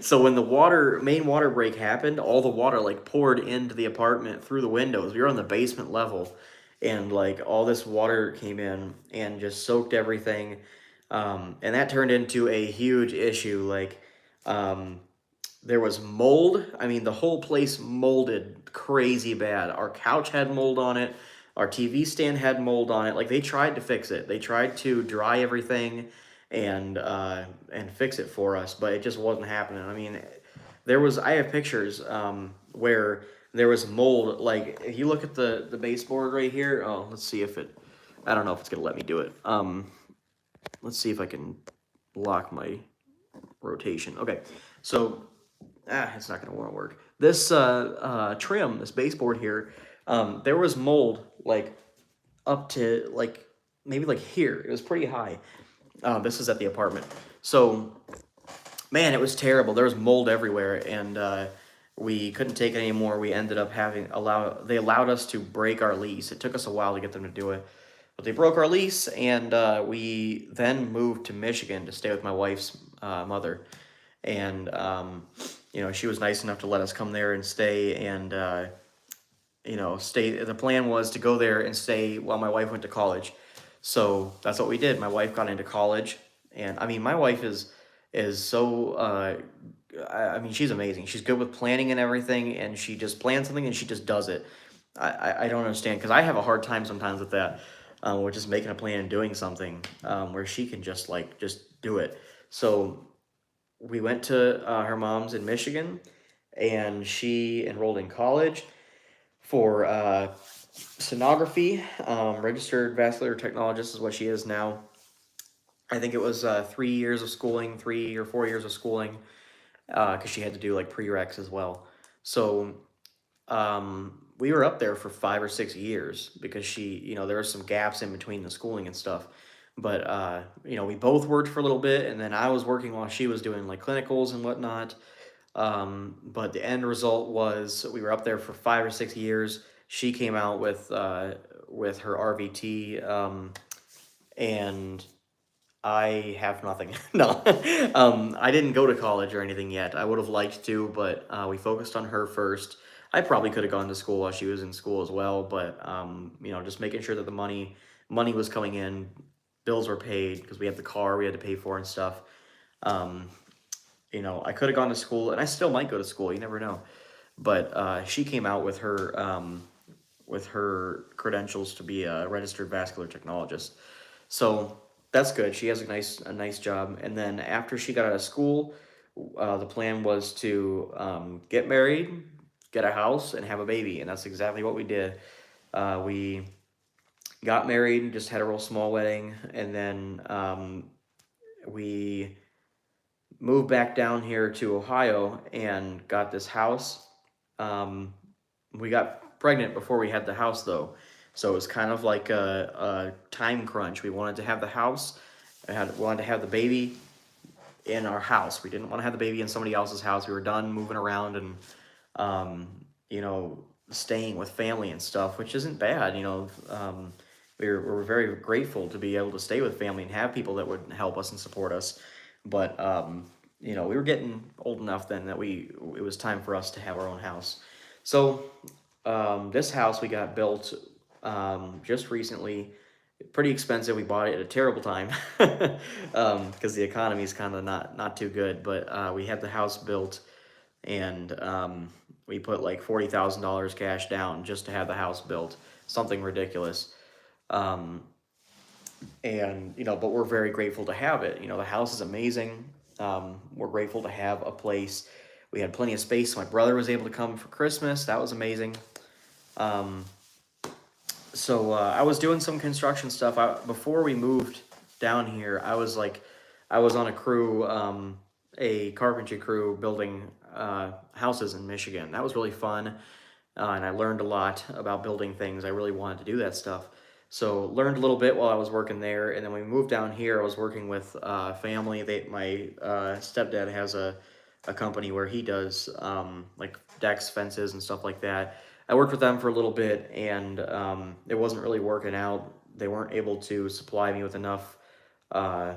So when the main water break happened, all the water like poured into the apartment through the windows. We were on the basement level, and like all this water came in and just soaked everything. And that turned into a huge issue. Like, there was mold. I mean, the whole place molded crazy bad. Our couch had mold on it. Our TV stand had mold on it. Like, they tried to fix it. They tried to dry everything and fix it for us, but it just wasn't happening. I mean, I have pictures where there was mold. Like, if you look at the baseboard right here, oh, let's see if I don't know if it's gonna let me do it. Let's see if I can block my rotation. Okay, so it's not gonna want to work. This trim, this baseboard here, there was mold like up to like maybe like here. It was pretty high. This is at the apartment. So, man, it was terrible. There was mold everywhere, and we couldn't take it anymore. We ended up they allowed us to break our lease. It took us a while to get them to do it, but they broke our lease, and we then moved to Michigan to stay with my wife's mother. And she was nice enough to let us come there and stay, and stay. The plan was to go there and stay while my wife went to college. So that's what we did. My wife got into college, and I mean, my wife is so I mean, she's amazing. She's good with planning and everything, and she just plans something and she just does it. I don't understand, because I have a hard time sometimes with that. We're just making a plan and doing something, where she can just do it. So we went to her mom's in Michigan, and she enrolled in college for sonography. Registered vascular technologist is what she is now. I think it was 3 years of schooling, 3 or 4 years of schooling, because she had to do like prereqs as well. So we were up there for 5 or 6 years because there were some gaps in between the schooling and stuff. But we both worked for a little bit, and then I was working while she was doing like clinicals and whatnot. But the end result was we were up there for 5 or 6 years. She came out with her RVT, and I have nothing. No, I didn't go to college or anything yet. I would have liked to, but we focused on her first. I probably could have gone to school while she was in school as well, but just making sure that the money was coming in, bills were paid because we had the car we had to pay for and stuff. Um, I could have gone to school, and I still might go to school. You never know. But she came out with her credentials to be a registered vascular technologist. So that's good. She has a nice job. And then after she got out of school, the plan was to get married, get a house, and have a baby. And that's exactly what we did. We got married, just had a real small wedding, and then we moved back down here to Ohio and got this house. Um, we got pregnant before we had the house though, so it was kind of like a time crunch. We wanted to have the house, wanted to have the baby in our house. We didn't want to have the baby in somebody else's house. We were done moving around and um, staying with family and stuff, which isn't bad. We're very grateful to be able to stay with family and have people that would help us and support us. But we were getting old enough then that it was time for us to have our own house. So this house we got built just recently. Pretty expensive. We bought it at a terrible time because the economy is kind of not too good. But we had the house built, and we put like $40,000 cash down just to have the house built. Something ridiculous. Um, but we're very grateful to have it. The house is amazing. We're grateful to have a place. We had plenty of space. My brother was able to come for Christmas. That was amazing. Um, so I was doing some construction stuff. Before we moved down here, I was on a crew, a carpentry crew building houses in Michigan. That was really fun, and I learned a lot about building things. I really wanted to do that stuff. So learned a little bit while I was working there, and then when we moved down here, I was working with family. My stepdad has a company where he does like decks, fences, and stuff like that. I worked with them for a little bit, and it wasn't really working out. They weren't able to supply me with enough, uh,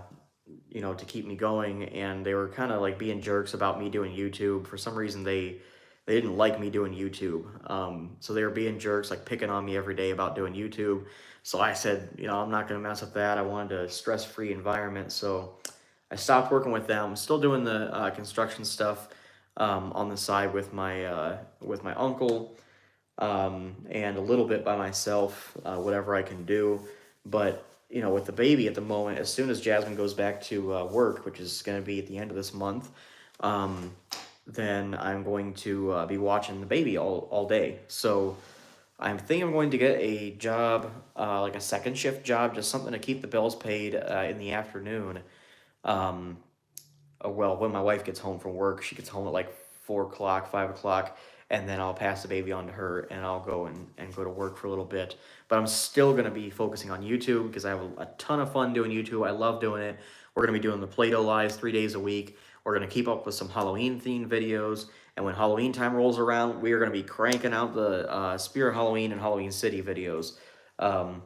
to keep me going, and they were kind of like being jerks about me doing YouTube. For some reason, they didn't like me doing YouTube. So they were being jerks, like picking on me every day about doing YouTube. So I said, I'm not going to mess with that. I wanted a stress-free environment. So I stopped working with them. I'm still doing the construction stuff on the side with my uncle, and a little bit by myself, whatever I can do. But with the baby at the moment, as soon as Jasmine goes back to work, which is going to be at the end of this month, um, then I'm going to be watching the baby all day. So I'm thinking I'm going to get a job, like a second shift job, just something to keep the bills paid in the afternoon. Um, well, when my wife gets home from work, she gets home at like 4 o'clock, 5 o'clock, and then I'll pass the baby on to her and I'll go and go to work for a little bit. But I'm still going to be focusing on YouTube because I have a ton of fun doing YouTube. I love doing it. We're going to be doing the Play-Doh Lives 3 days a week. We're going to keep up with some Halloween themed videos. And when Halloween time rolls around, we are going to be cranking out the Spirit Halloween and Halloween City videos. Um,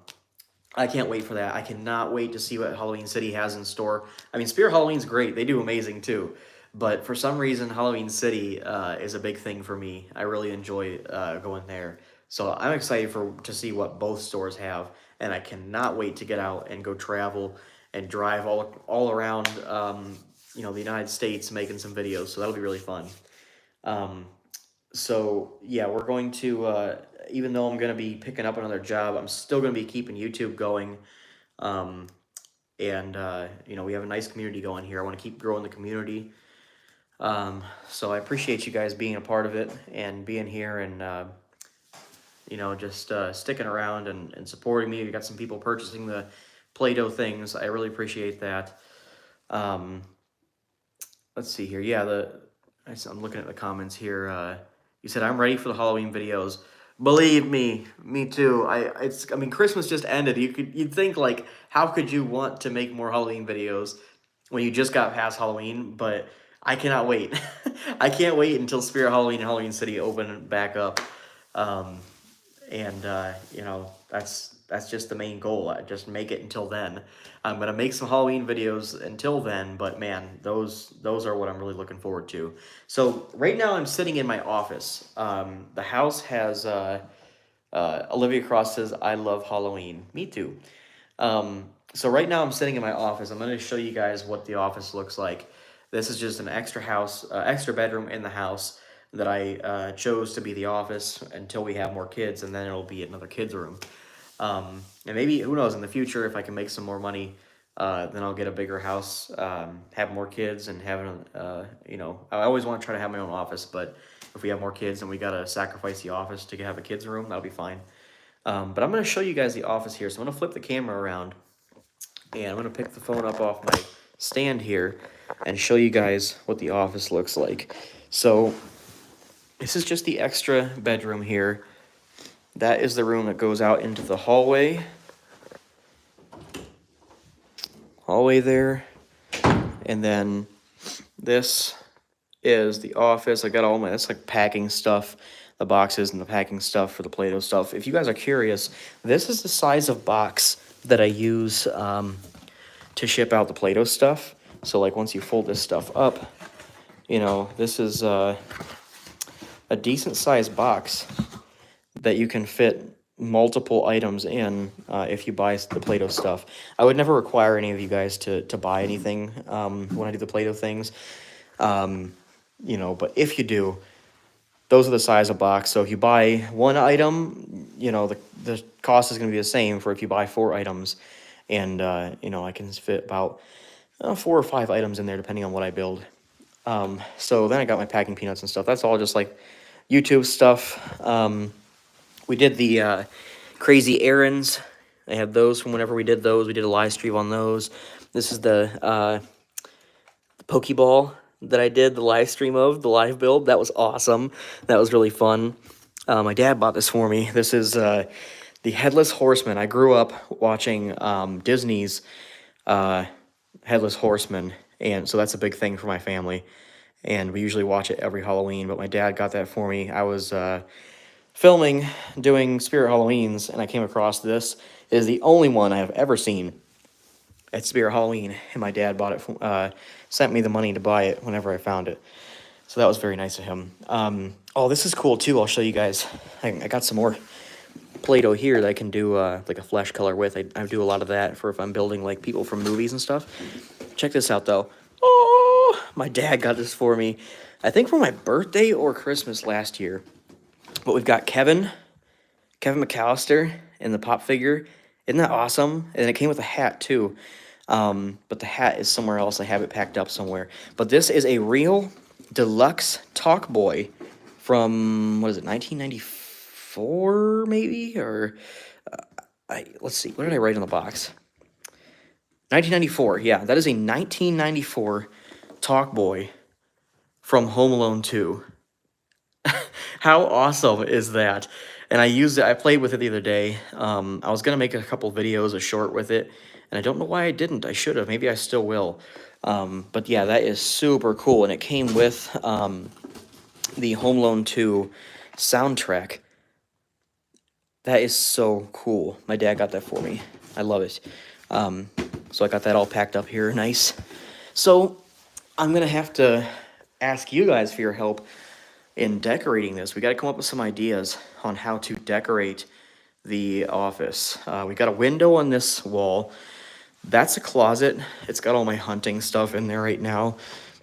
I can't wait for that. I cannot wait to see what Halloween City has in store. I mean, Spirit Halloween's great. They do amazing too. But for some reason, Halloween City is a big thing for me. I really enjoy going there. So I'm excited to see what both stores have. And I cannot wait to get out and go travel and drive all around the United States making some videos. So that'll be really fun. Um, so yeah, we're going to even though I'm going to be picking up another job, I'm still going to be keeping YouTube going. Um, and we have a nice community going here. I want to keep growing the community. So I appreciate you guys being a part of it and being here and just sticking around and supporting me. We got some people purchasing the Play-Doh things. I really appreciate that. Um, let's see here. Yeah, I'm looking at the comments here. You said I'm ready for the Halloween videos. Believe me too. I mean, Christmas just ended. You'd think like, how could you want to make more Halloween videos when you just got past Halloween? But I cannot wait. I can't wait until Spirit Halloween and Halloween City open back up. Um, and that's just the main goal. I just make it until then. I'm gonna make some Halloween videos until then, but man, those are what I'm really looking forward to. So right now I'm sitting in my office. The house has Olivia Cross says, "I love Halloween." Me too. So right now I'm sitting in my office. I'm going to show you guys what the office looks like. This is just an extra bedroom in the house that I chose to be the office until we have more kids, and then it'll be another kids' room. And maybe, who knows, in the future, if I can make some more money, then I'll get a bigger house, have more kids, and I always want to try to have my own office, but if we have more kids and we got to sacrifice the office to have a kids' room, that'll be fine. But I'm going to show you guys the office here. So I'm going to flip the camera around, and I'm going to pick the phone up off my stand here and show you guys what the office looks like. So this is just the extra bedroom here. That is the room that goes out into the hallway. Hallway there. And then this is the office. I got all my, that's like packing stuff, the boxes and the packing stuff for the Play-Doh stuff. If you guys are curious, this is the size of box that I use to ship out the Play-Doh stuff. So like once you fold this stuff up, this is a decent sized box that you can fit multiple items in if you buy the Play-Doh stuff. I would never require any of you guys to buy anything when I do the Play-Doh things. But if you do, those are the size of box. So if you buy one item, the cost is going to be the same for if you buy 4 items. And, I can fit about 4 or 5 items in there depending on what I build. So then I got my packing peanuts and stuff. That's all just like YouTube stuff. We did the crazy errands. I have those from whenever we did those. We did a live stream on those. This is the Pokeball that I did the live stream of, the live build. That was awesome. That was really fun. My dad bought this for me. This is the Headless Horseman. I grew up watching Disney's Headless Horseman, and so that's a big thing for my family. And we usually watch it every Halloween, but my dad got that for me. I was filming, doing Spirit Halloweens, and I came across this. It is the only one I have ever seen at Spirit Halloween, and my dad bought it, sent me the money to buy it whenever I found it. So that was very nice of him. Oh, this is cool too. I'll show you guys. I got some more Play-Doh here that I can do like a flesh color with. I do a lot of that for if I'm building like people from movies and stuff. Check this out though. Oh, my dad got this for me, I think for my birthday or Christmas last year. But we've got Kevin McAllister in the pop figure. Isn't that awesome? And it came with a hat too. But the hat is somewhere else. I have it packed up somewhere. But this is a real deluxe Talk Boy from, what is it, 1994 maybe? Or, let's see, what did I write on the box? 1994, yeah. That is a 1994 Talk Boy from Home Alone 2. How awesome is that? And I used it, I played with it the other day. I was going to make a couple videos, a short with it, and I don't know why I didn't. I should have. Maybe I still will. But yeah, that is super cool. And it came with the Home Alone 2 soundtrack. That is so cool. My dad got that for me. I love it. So I got that all packed up here, nice. So I'm going to have to ask you guys for your help in decorating this. We got to come up with some ideas on how to decorate the office. We got a window on this wall. That's a closet. It's got all my hunting stuff in there right now,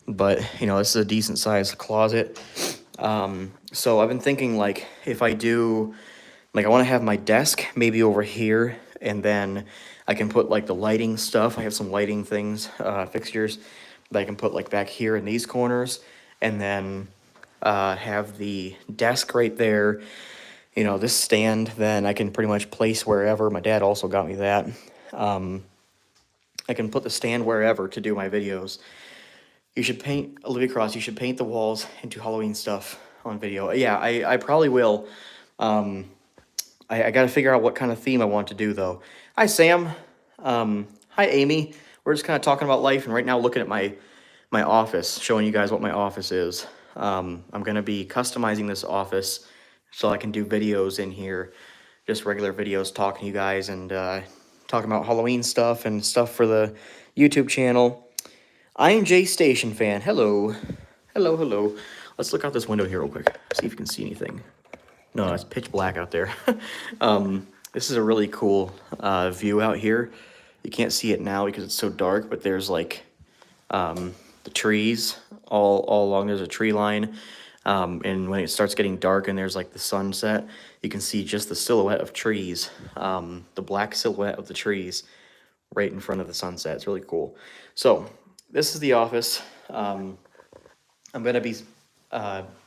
but this is a decent sized closet. So I've been thinking, like, if I do, like, I want to have my desk maybe over here, and then I can put like the lighting stuff. I have some lighting things, fixtures that I can put like back here in these corners. and then have the desk right there. You know, this stand, then I can pretty much place wherever. My dad also got me that. I can put the stand wherever to do my videos. You should paint, Olivia Cross, you should paint the walls into Halloween stuff on video. Yeah, I probably will. I got to figure out what kind of theme I want to do, though. Hi, Sam. Hi, Amy. We're just kind of talking about life, and right now looking at my office, showing you guys what my office is. I'm going to be customizing this office so I can do videos in here, just regular videos talking to you guys and talking about Halloween stuff and stuff for the YouTube channel. I am Jay Station Fan. Hello. Hello, hello. Let's look out this window here real quick, see if you can see anything. No, it's pitch black out there. This is a really cool view out here. You can't see it now because it's so dark, but there's like the trees all along. There's a tree line. And when it starts getting dark and there's like the sunset, you can see just the silhouette of trees, the black silhouette of the trees right in front of the sunset. It's really cool. So this is the office. I'm going to be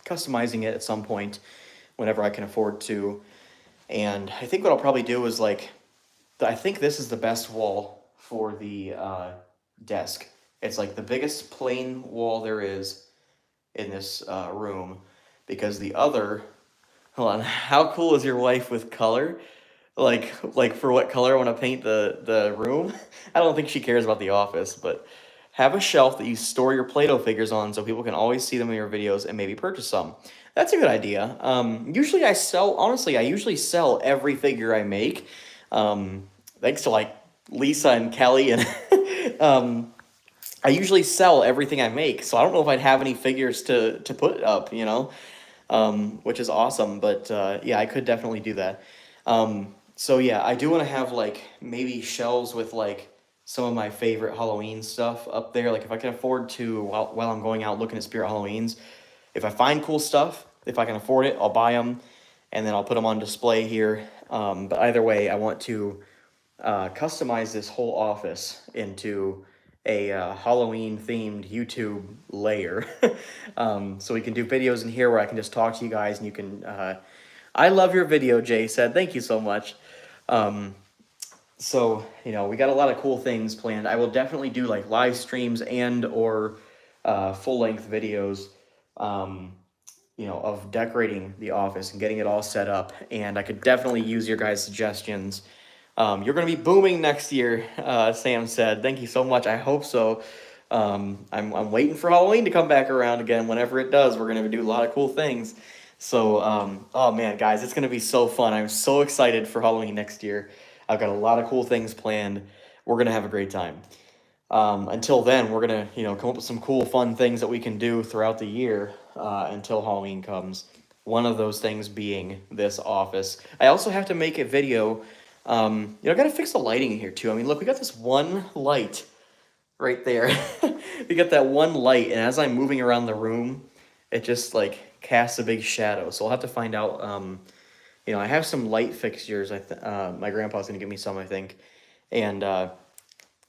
customizing it at some point whenever I can afford to. And I think what I'll probably do is like, I think this is the best wall for the desk. It's like the biggest plain wall there is in this room, because the other, hold on, how cool is your wife with color? Like for what color I want to paint the room? I don't think she cares about the office, but have a shelf that you store your Play-Doh figures on so people can always see them in your videos and maybe purchase some. That's a good idea. Usually honestly, I usually sell every figure I make. Thanks to like Lisa and Kelly and I usually sell everything I make, so I don't know if I'd have any figures to put up, you know, which is awesome. But yeah, I could definitely do that. So yeah, I do want to have like maybe shelves with like some of my favorite Halloween stuff up there. Like if I can afford to, while I'm going out looking at Spirit Halloweens, if I find cool stuff, if I can afford it, I'll buy them and then I'll put them on display here. But either way, I want to customize this whole office into a Halloween themed YouTube layer. So we can do videos in here where I can just talk to you guys and you can, I love your video, Jay said. Thank you so much. So, you know, we got a lot of cool things planned. I will definitely do like live streams and or full-length videos, you know, of decorating the office and getting it all set up. And I could definitely use your guys' suggestions. You're going to be booming next year, Sam said. Thank you so much. I hope so. I'm waiting for Halloween to come back around again. Whenever it does, we're going to do a lot of cool things. So, oh man, guys, it's going to be so fun. I'm so excited for Halloween next year. I've got a lot of cool things planned. We're going to have a great time. Until then, we're going to, you know, come up with some cool, fun things that we can do throughout the year until Halloween comes. One of those things being this office. I also have to make a video. You know, I got to fix the lighting in here too. I mean, look, we got this one light right there. We got that one light, and as I'm moving around the room, it just like casts a big shadow. So I'll have to find out. You know, I have some light fixtures. My grandpa's gonna give me some, I think. And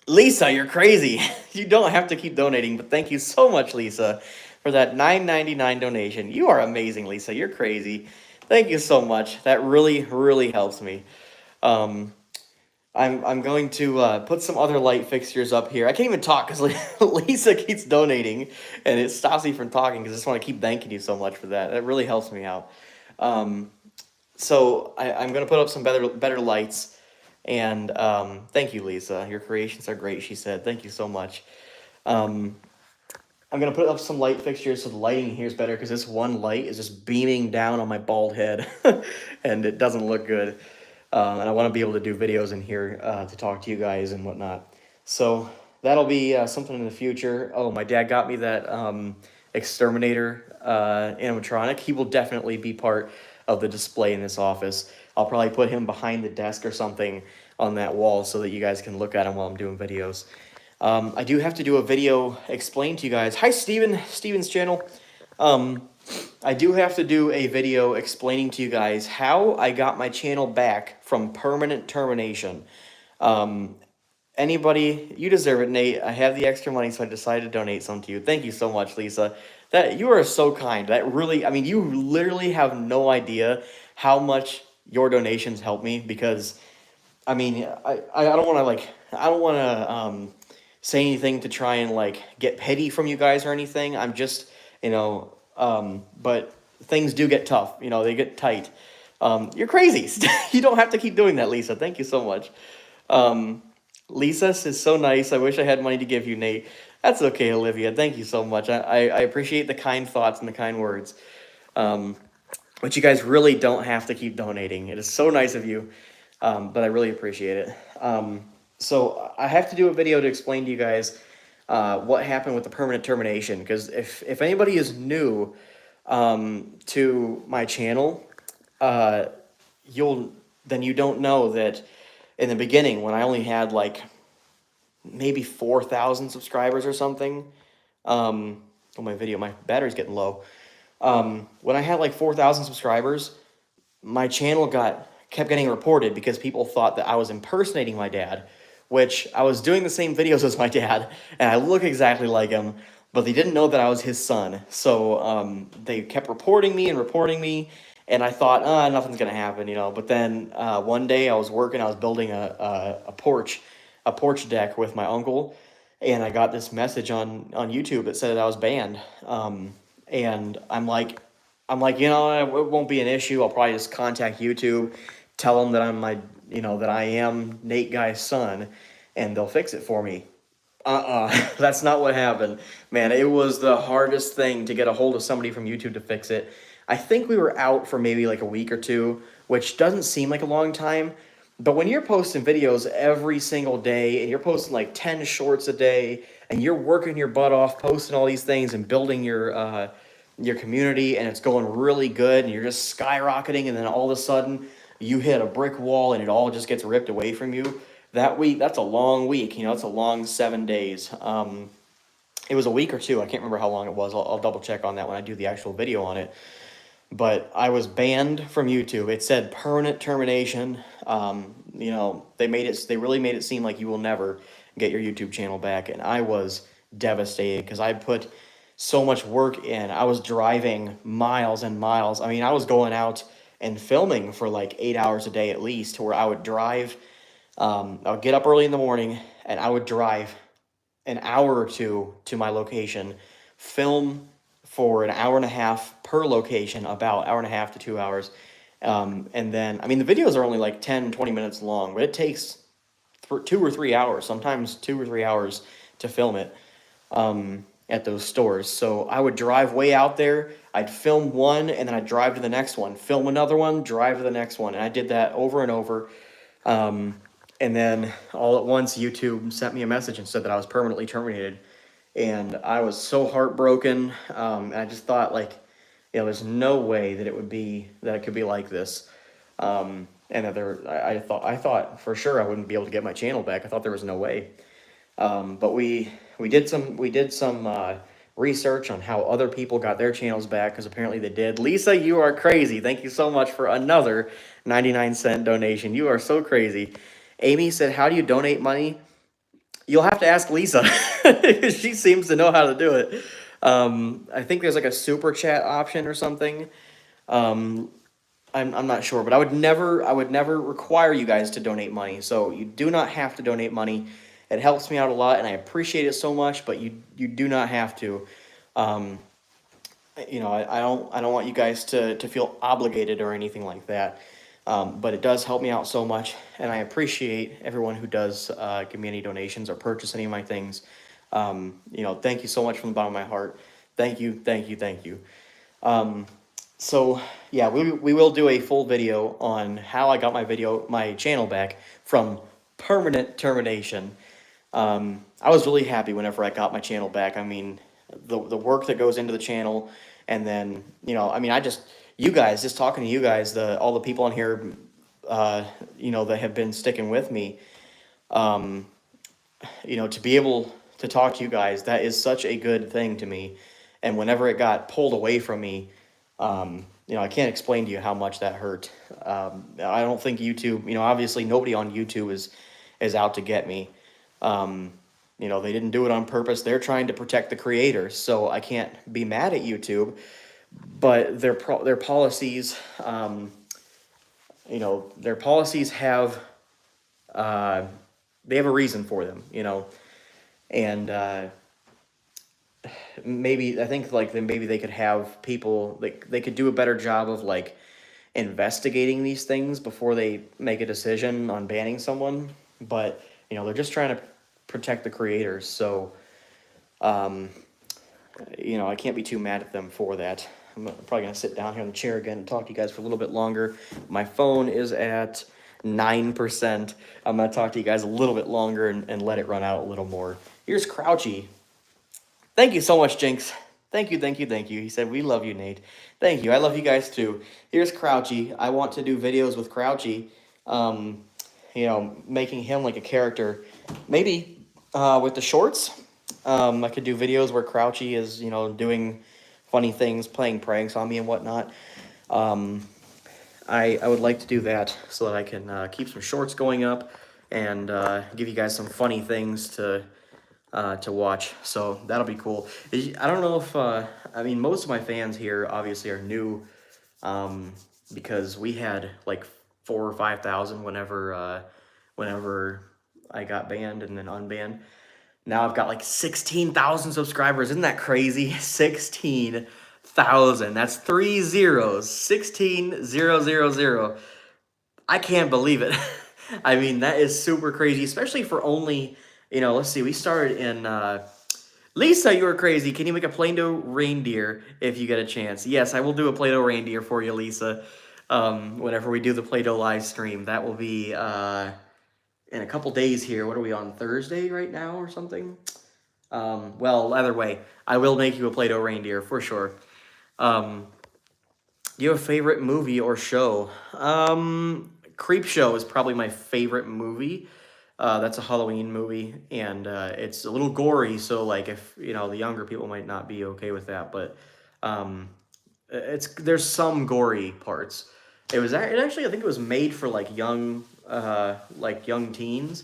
Lisa, you're crazy. You don't have to keep donating, but thank you so much, Lisa, for that $9.99 donation. You are amazing, Lisa. You're crazy. Thank you so much. That really, really helps me. I'm going to put some other light fixtures up here. I can't even talk because Lisa keeps donating, and it stops me from talking because I just want to keep thanking you so much for that. That really helps me out. So I'm going to put up some better lights, and thank you, Lisa. Your creations are great, she said. Thank you so much. I'm going to put up some light fixtures so the lighting here is better because this one light is just beaming down on my bald head, and it doesn't look good. And I want to be able to do videos in here to talk to you guys and whatnot. So that'll be something in the future. Oh, my dad got me that Exterminator animatronic. He will definitely be part of the display in this office. I'll probably put him behind the desk or something on that wall so that you guys can look at him while I'm doing videos. I do have to do a video explain to you guys. Hi, Steven's channel. I do have to do a video explaining to you guys how I got my channel back from permanent termination. Anybody, you deserve it, Nate. I have the extra money, so I decided to donate some to you. Thank you so much, Lisa. That you are so kind. That really, I mean, you literally have no idea how much your donations help me because I mean, I don't want to like I don't want to say anything to try and like get petty from you guys or anything. I'm just, but things do get tough. They get tight. You're crazy. You don't have to keep doing that, Lisa. Thank you so much. Um, Lisa is so nice. I wish I had money to give you, Nate. That's okay, Olivia. Thank you so much. I appreciate the kind thoughts and the kind words. Um, but you guys really don't have to keep donating. It is so nice of you, but I really appreciate it. So I have to do a video to explain to you guys what happened with the permanent termination. Because if anybody is new to my channel, uh, you don't know that in the beginning when I only had like maybe 4,000 subscribers or something. My battery's getting low. When I had like 4,000 subscribers, my channel kept getting reported because people thought that I was impersonating my dad, which I was doing the same videos as my dad, and I look exactly like him, but they didn't know that I was his son. So they kept reporting me, and I thought, nothing's gonna happen, But then one day I was working, I was building a porch deck with my uncle, and I got this message on YouTube that said that I was banned. And I'm like, it won't be an issue. I'll probably just contact YouTube, tell them that that I am Nate Guy's son, and they'll fix it for me. That's not what happened, man. It was the hardest thing to get a hold of somebody from YouTube to fix it. I think we were out for maybe like a week or two, which doesn't seem like a long time. But when you're posting videos every single day and you're posting like 10 shorts a day and you're working your butt off posting all these things and building your community and it's going really good and you're just skyrocketing and then all of a sudden you hit a brick wall and it all just gets ripped away from you. That week, that's a long week, it's a long 7 days. It was a week or two. I can't remember how long it was. I'll double check on that when I do the actual video on it. But I was banned from YouTube. It said permanent termination. They really made it seem like you will never get your YouTube channel back, and I was devastated because I put so much work in. I was driving miles and miles. I mean, I was going out and filming for like 8 hours a day at least, where I would drive. I would get up early in the morning and I would drive an hour or two to my location, film for an hour and a half per location, about hour and a half to 2 hours. And then, I mean, the videos are only like 10, 20 minutes long, but it takes 2 or 3 hours, sometimes 2 or 3 hours to film it at those stores. So I would drive way out there. I'd film one and then I'd drive to the next one, film another one, drive to the next one. And I did that over and over. And then all at once, YouTube sent me a message and said that I was permanently terminated. And I was so heartbroken. And I just thought, like, there's no way that it could be like this. And that I thought for sure I wouldn't be able to get my channel back. I thought there was no way. But we did some research on how other people got their channels back, because apparently they did. Lisa, you are crazy. Thank you so much for another 99-cent donation. You are so crazy. Amy said, how do you donate money? You'll have to ask Lisa. She seems to know how to do it. I think there's like a super chat option or something. I'm not sure, but I would never require you guys to donate money. So you do not have to donate money. It helps me out a lot, and I appreciate it so much. But you do not have to. I don't want you guys to feel obligated or anything like that. But it does help me out so much, and I appreciate everyone who does give me any donations or purchase any of my things. Thank you so much from the bottom of my heart. Thank you, thank you, thank you. So yeah, we will do a full video on how I got my channel back from permanent termination. I was really happy whenever I got my channel back. I mean, the work that goes into the channel, and then you guys, just talking to you guys, all the people on here, that have been sticking with me, to be able to talk to you guys, that is such a good thing to me. And whenever it got pulled away from me, I can't explain to you how much that hurt. I don't think YouTube, obviously nobody on YouTube is out to get me. You know, they didn't do it on purpose. They're trying to protect the creators, so I can't be mad at YouTube. But their policies, you know, their policies have uh, they have a reason for them. You know, and maybe I think like then maybe they could have people like they could do a better job of like investigating these things before they make a decision on banning someone. But you know, they're just trying to protect the creators. So you know, I can't be too mad at them for that. I'm probably gonna sit down here in the chair again and talk to you guys for a little bit longer. My phone is at 9%. I'm gonna talk to you guys a little bit longer and let it run out a little more. Here's Crouchy. Thank you so much, Jinx. Thank you, thank you, thank you. He said, we love you, Nate. Thank you. I love you guys too. Here's Crouchy. I want to do videos with Crouchy. Um, you know, making him like a character. Maybe with the shorts, I could do videos where Crouchy is, you know, doing funny things, playing pranks on me and whatnot. I would like to do that so that I can keep some shorts going up and give you guys some funny things to watch. So that'll be cool. I don't know if I mean most of my fans here obviously are new because we had like 4,000 or 5,000 whenever I got banned and then unbanned. Now I've got like 16,000 subscribers. Isn't that crazy? 16,000. That's 3 zeros. 16,000. I can't believe it. I mean, that is super crazy, especially for only, you know, let's see, we started in, Lisa, you were crazy. Can you make a Play-Doh reindeer if you get a chance? Yes, I will do a Play-Doh reindeer for you, Lisa, whenever we do the Play-Doh live stream. That will be, in a couple days here. What are we on, Thursday right now or something? Well, either way, I will make you a Play-Doh reindeer for sure. Do you have a favorite movie or show? Creepshow is probably my favorite movie. That's a Halloween movie, and it's a little gory, so like if you know the younger people might not be okay with that, but there's some gory parts. It actually I think it was made for like young teens,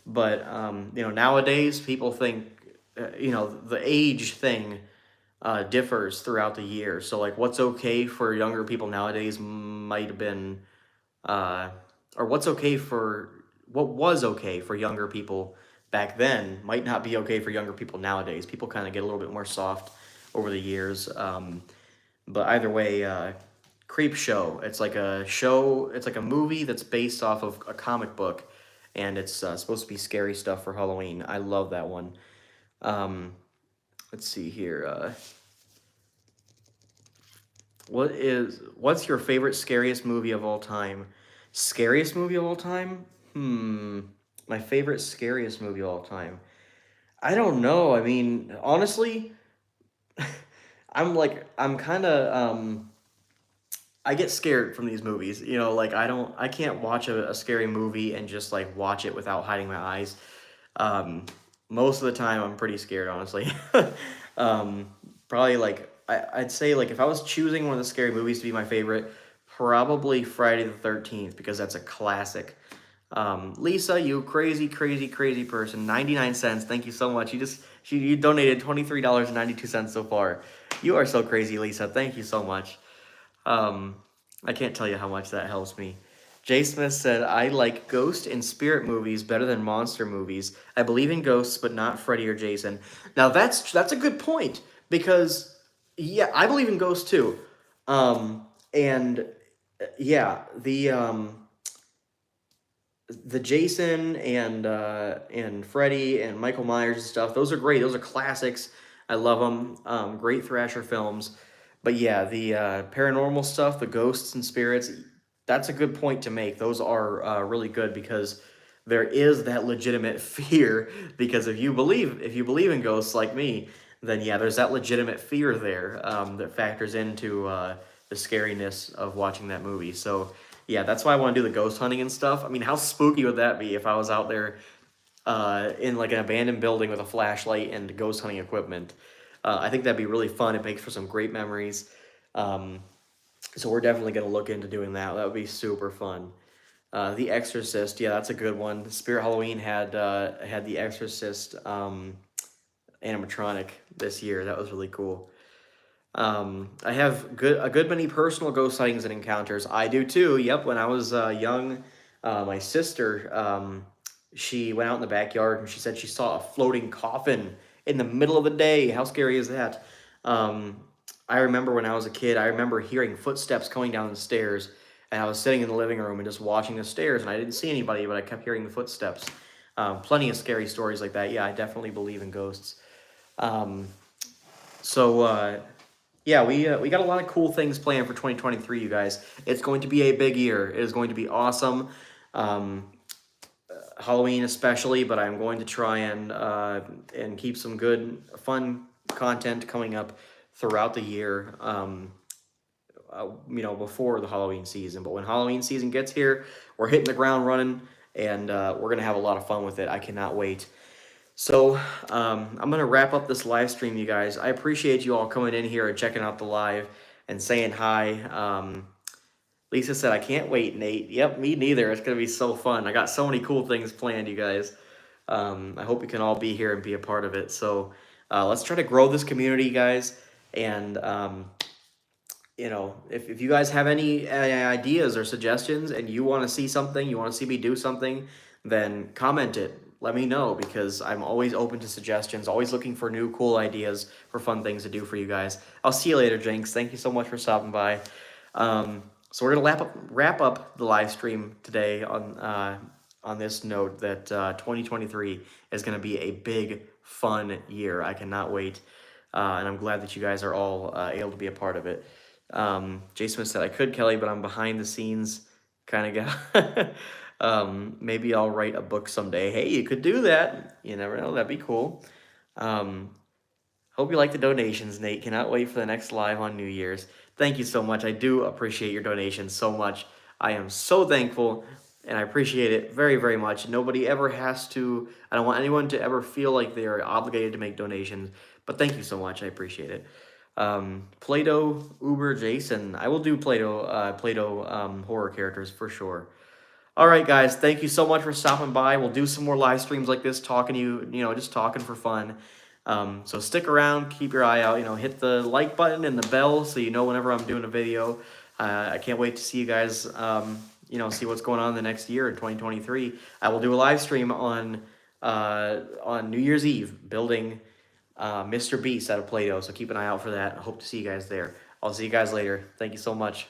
but you know nowadays people think you know the age thing differs throughout the year. So like what's okay for younger people nowadays might have been uh, or what was okay for younger people back then might not be okay for younger people nowadays. People kind of get a little bit more soft over the years. But either way, Creep Show. It's like a show. It's like a movie that's based off of a comic book, and it's supposed to be scary stuff for Halloween. I love that one. Um, let's see here. What's your favorite scariest movie of all time? Scariest movie of all time? My favorite scariest movie of all time. I don't know. I mean, honestly, I'm kind of I get scared from these movies. You know, like I can't watch a scary movie and just like watch it without hiding my eyes. Um, Most of the time, I'm pretty scared, honestly. um, Probably like I'd say like if I was choosing one of the scary movies to be my favorite, probably Friday the 13th because that's a classic. Lisa, you crazy, crazy, crazy person. 99 cents. Thank you so much. You donated $23.92 so far. You are so crazy, Lisa. Thank you so much. Um, I can't tell you how much that helps me. Jay Smith said, I like ghost and spirit movies better than monster movies. I believe in ghosts, but not Freddy or Jason. Now that's a good point because yeah, I believe in ghosts too. And yeah, the Jason and Freddy and Michael Myers and stuff, those are great. Those are classics. I love them. Great Thrasher films. But yeah, the paranormal stuff, the ghosts and spirits, that's a good point to make. Those are really good because there is that legitimate fear. Because if you believe in ghosts like me, then yeah, there's that legitimate fear there that factors into the scariness of watching that movie. So yeah, that's why I want to do the ghost hunting and stuff. I mean, how spooky would that be if I was out there in like an abandoned building with a flashlight and ghost hunting equipment? I think that'd be really fun. It makes for some great memories. So we're definitely going to look into doing that. That would be super fun. The Exorcist, yeah, that's a good one. Spirit Halloween had the Exorcist animatronic this year. That was really cool. I have a good many personal ghost sightings and encounters. I do too. Yep, when I was young, my sister, she went out in the backyard and she said she saw a floating coffin in the middle of the day. How scary is that? Um, I remember when I was a kid, I remember hearing footsteps coming down the stairs, and I was sitting in the living room and just watching the stairs, and I didn't see anybody, but I kept hearing the footsteps. Plenty of scary stories like that. Yeah, I definitely believe in ghosts. Um, so yeah, we got a lot of cool things planned for 2023, you guys. It's going to be a big year. It is going to be awesome. Um, Halloween especially, but I'm going to try and keep some good, fun content coming up throughout the year. Before the Halloween season. But when Halloween season gets here, we're hitting the ground running, and we're gonna have a lot of fun with it. I cannot wait. So I'm gonna wrap up this live stream, you guys. I appreciate you all coming in here and checking out the live and saying hi. Lisa said, "I can't wait, Nate." Yep, me neither. It's gonna be so fun. I got so many cool things planned, you guys. I hope you can all be here and be a part of it. So let's try to grow this community, guys. And if you guys have any ideas or suggestions and you want to see something, you want to see me do something, then comment it. Let me know, because I'm always open to suggestions, always looking for new cool ideas for fun things to do for you guys. I'll see you later, Jinx. Thank you so much for stopping by. So we're gonna wrap up the live stream today on this note that 2023 is gonna be a big, fun year. I cannot wait, and I'm glad that you guys are all able to be a part of it. Jay Smith said, "I could, Kelly, but I'm behind the scenes kind of guy." Maybe I'll write a book someday. Hey, you could do that. You never know. That'd be cool. Hope you like the donations, Nate. Cannot wait for the next live on New Year's. Thank you so much. I do appreciate your donations so much. I am so thankful, and I appreciate it very, very much. Nobody ever has to, I don't want anyone to ever feel like they are obligated to make donations, but thank you so much. I appreciate it. Play-Doh, Uber, Jason. I will do Play-Doh horror characters for sure. All right, guys. Thank you so much for stopping by. We'll do some more live streams like this, talking to you, just talking for fun. So stick around, keep your eye out, hit the like button and the bell so you know whenever I'm doing a video. I can't wait to see you guys, see what's going on the next year in 2023. I will do a live stream on New Year's Eve, building Mr. Beast out of Play-Doh, so keep an eye out for that. I hope to see you guys there. I'll see you guys later. Thank you so much.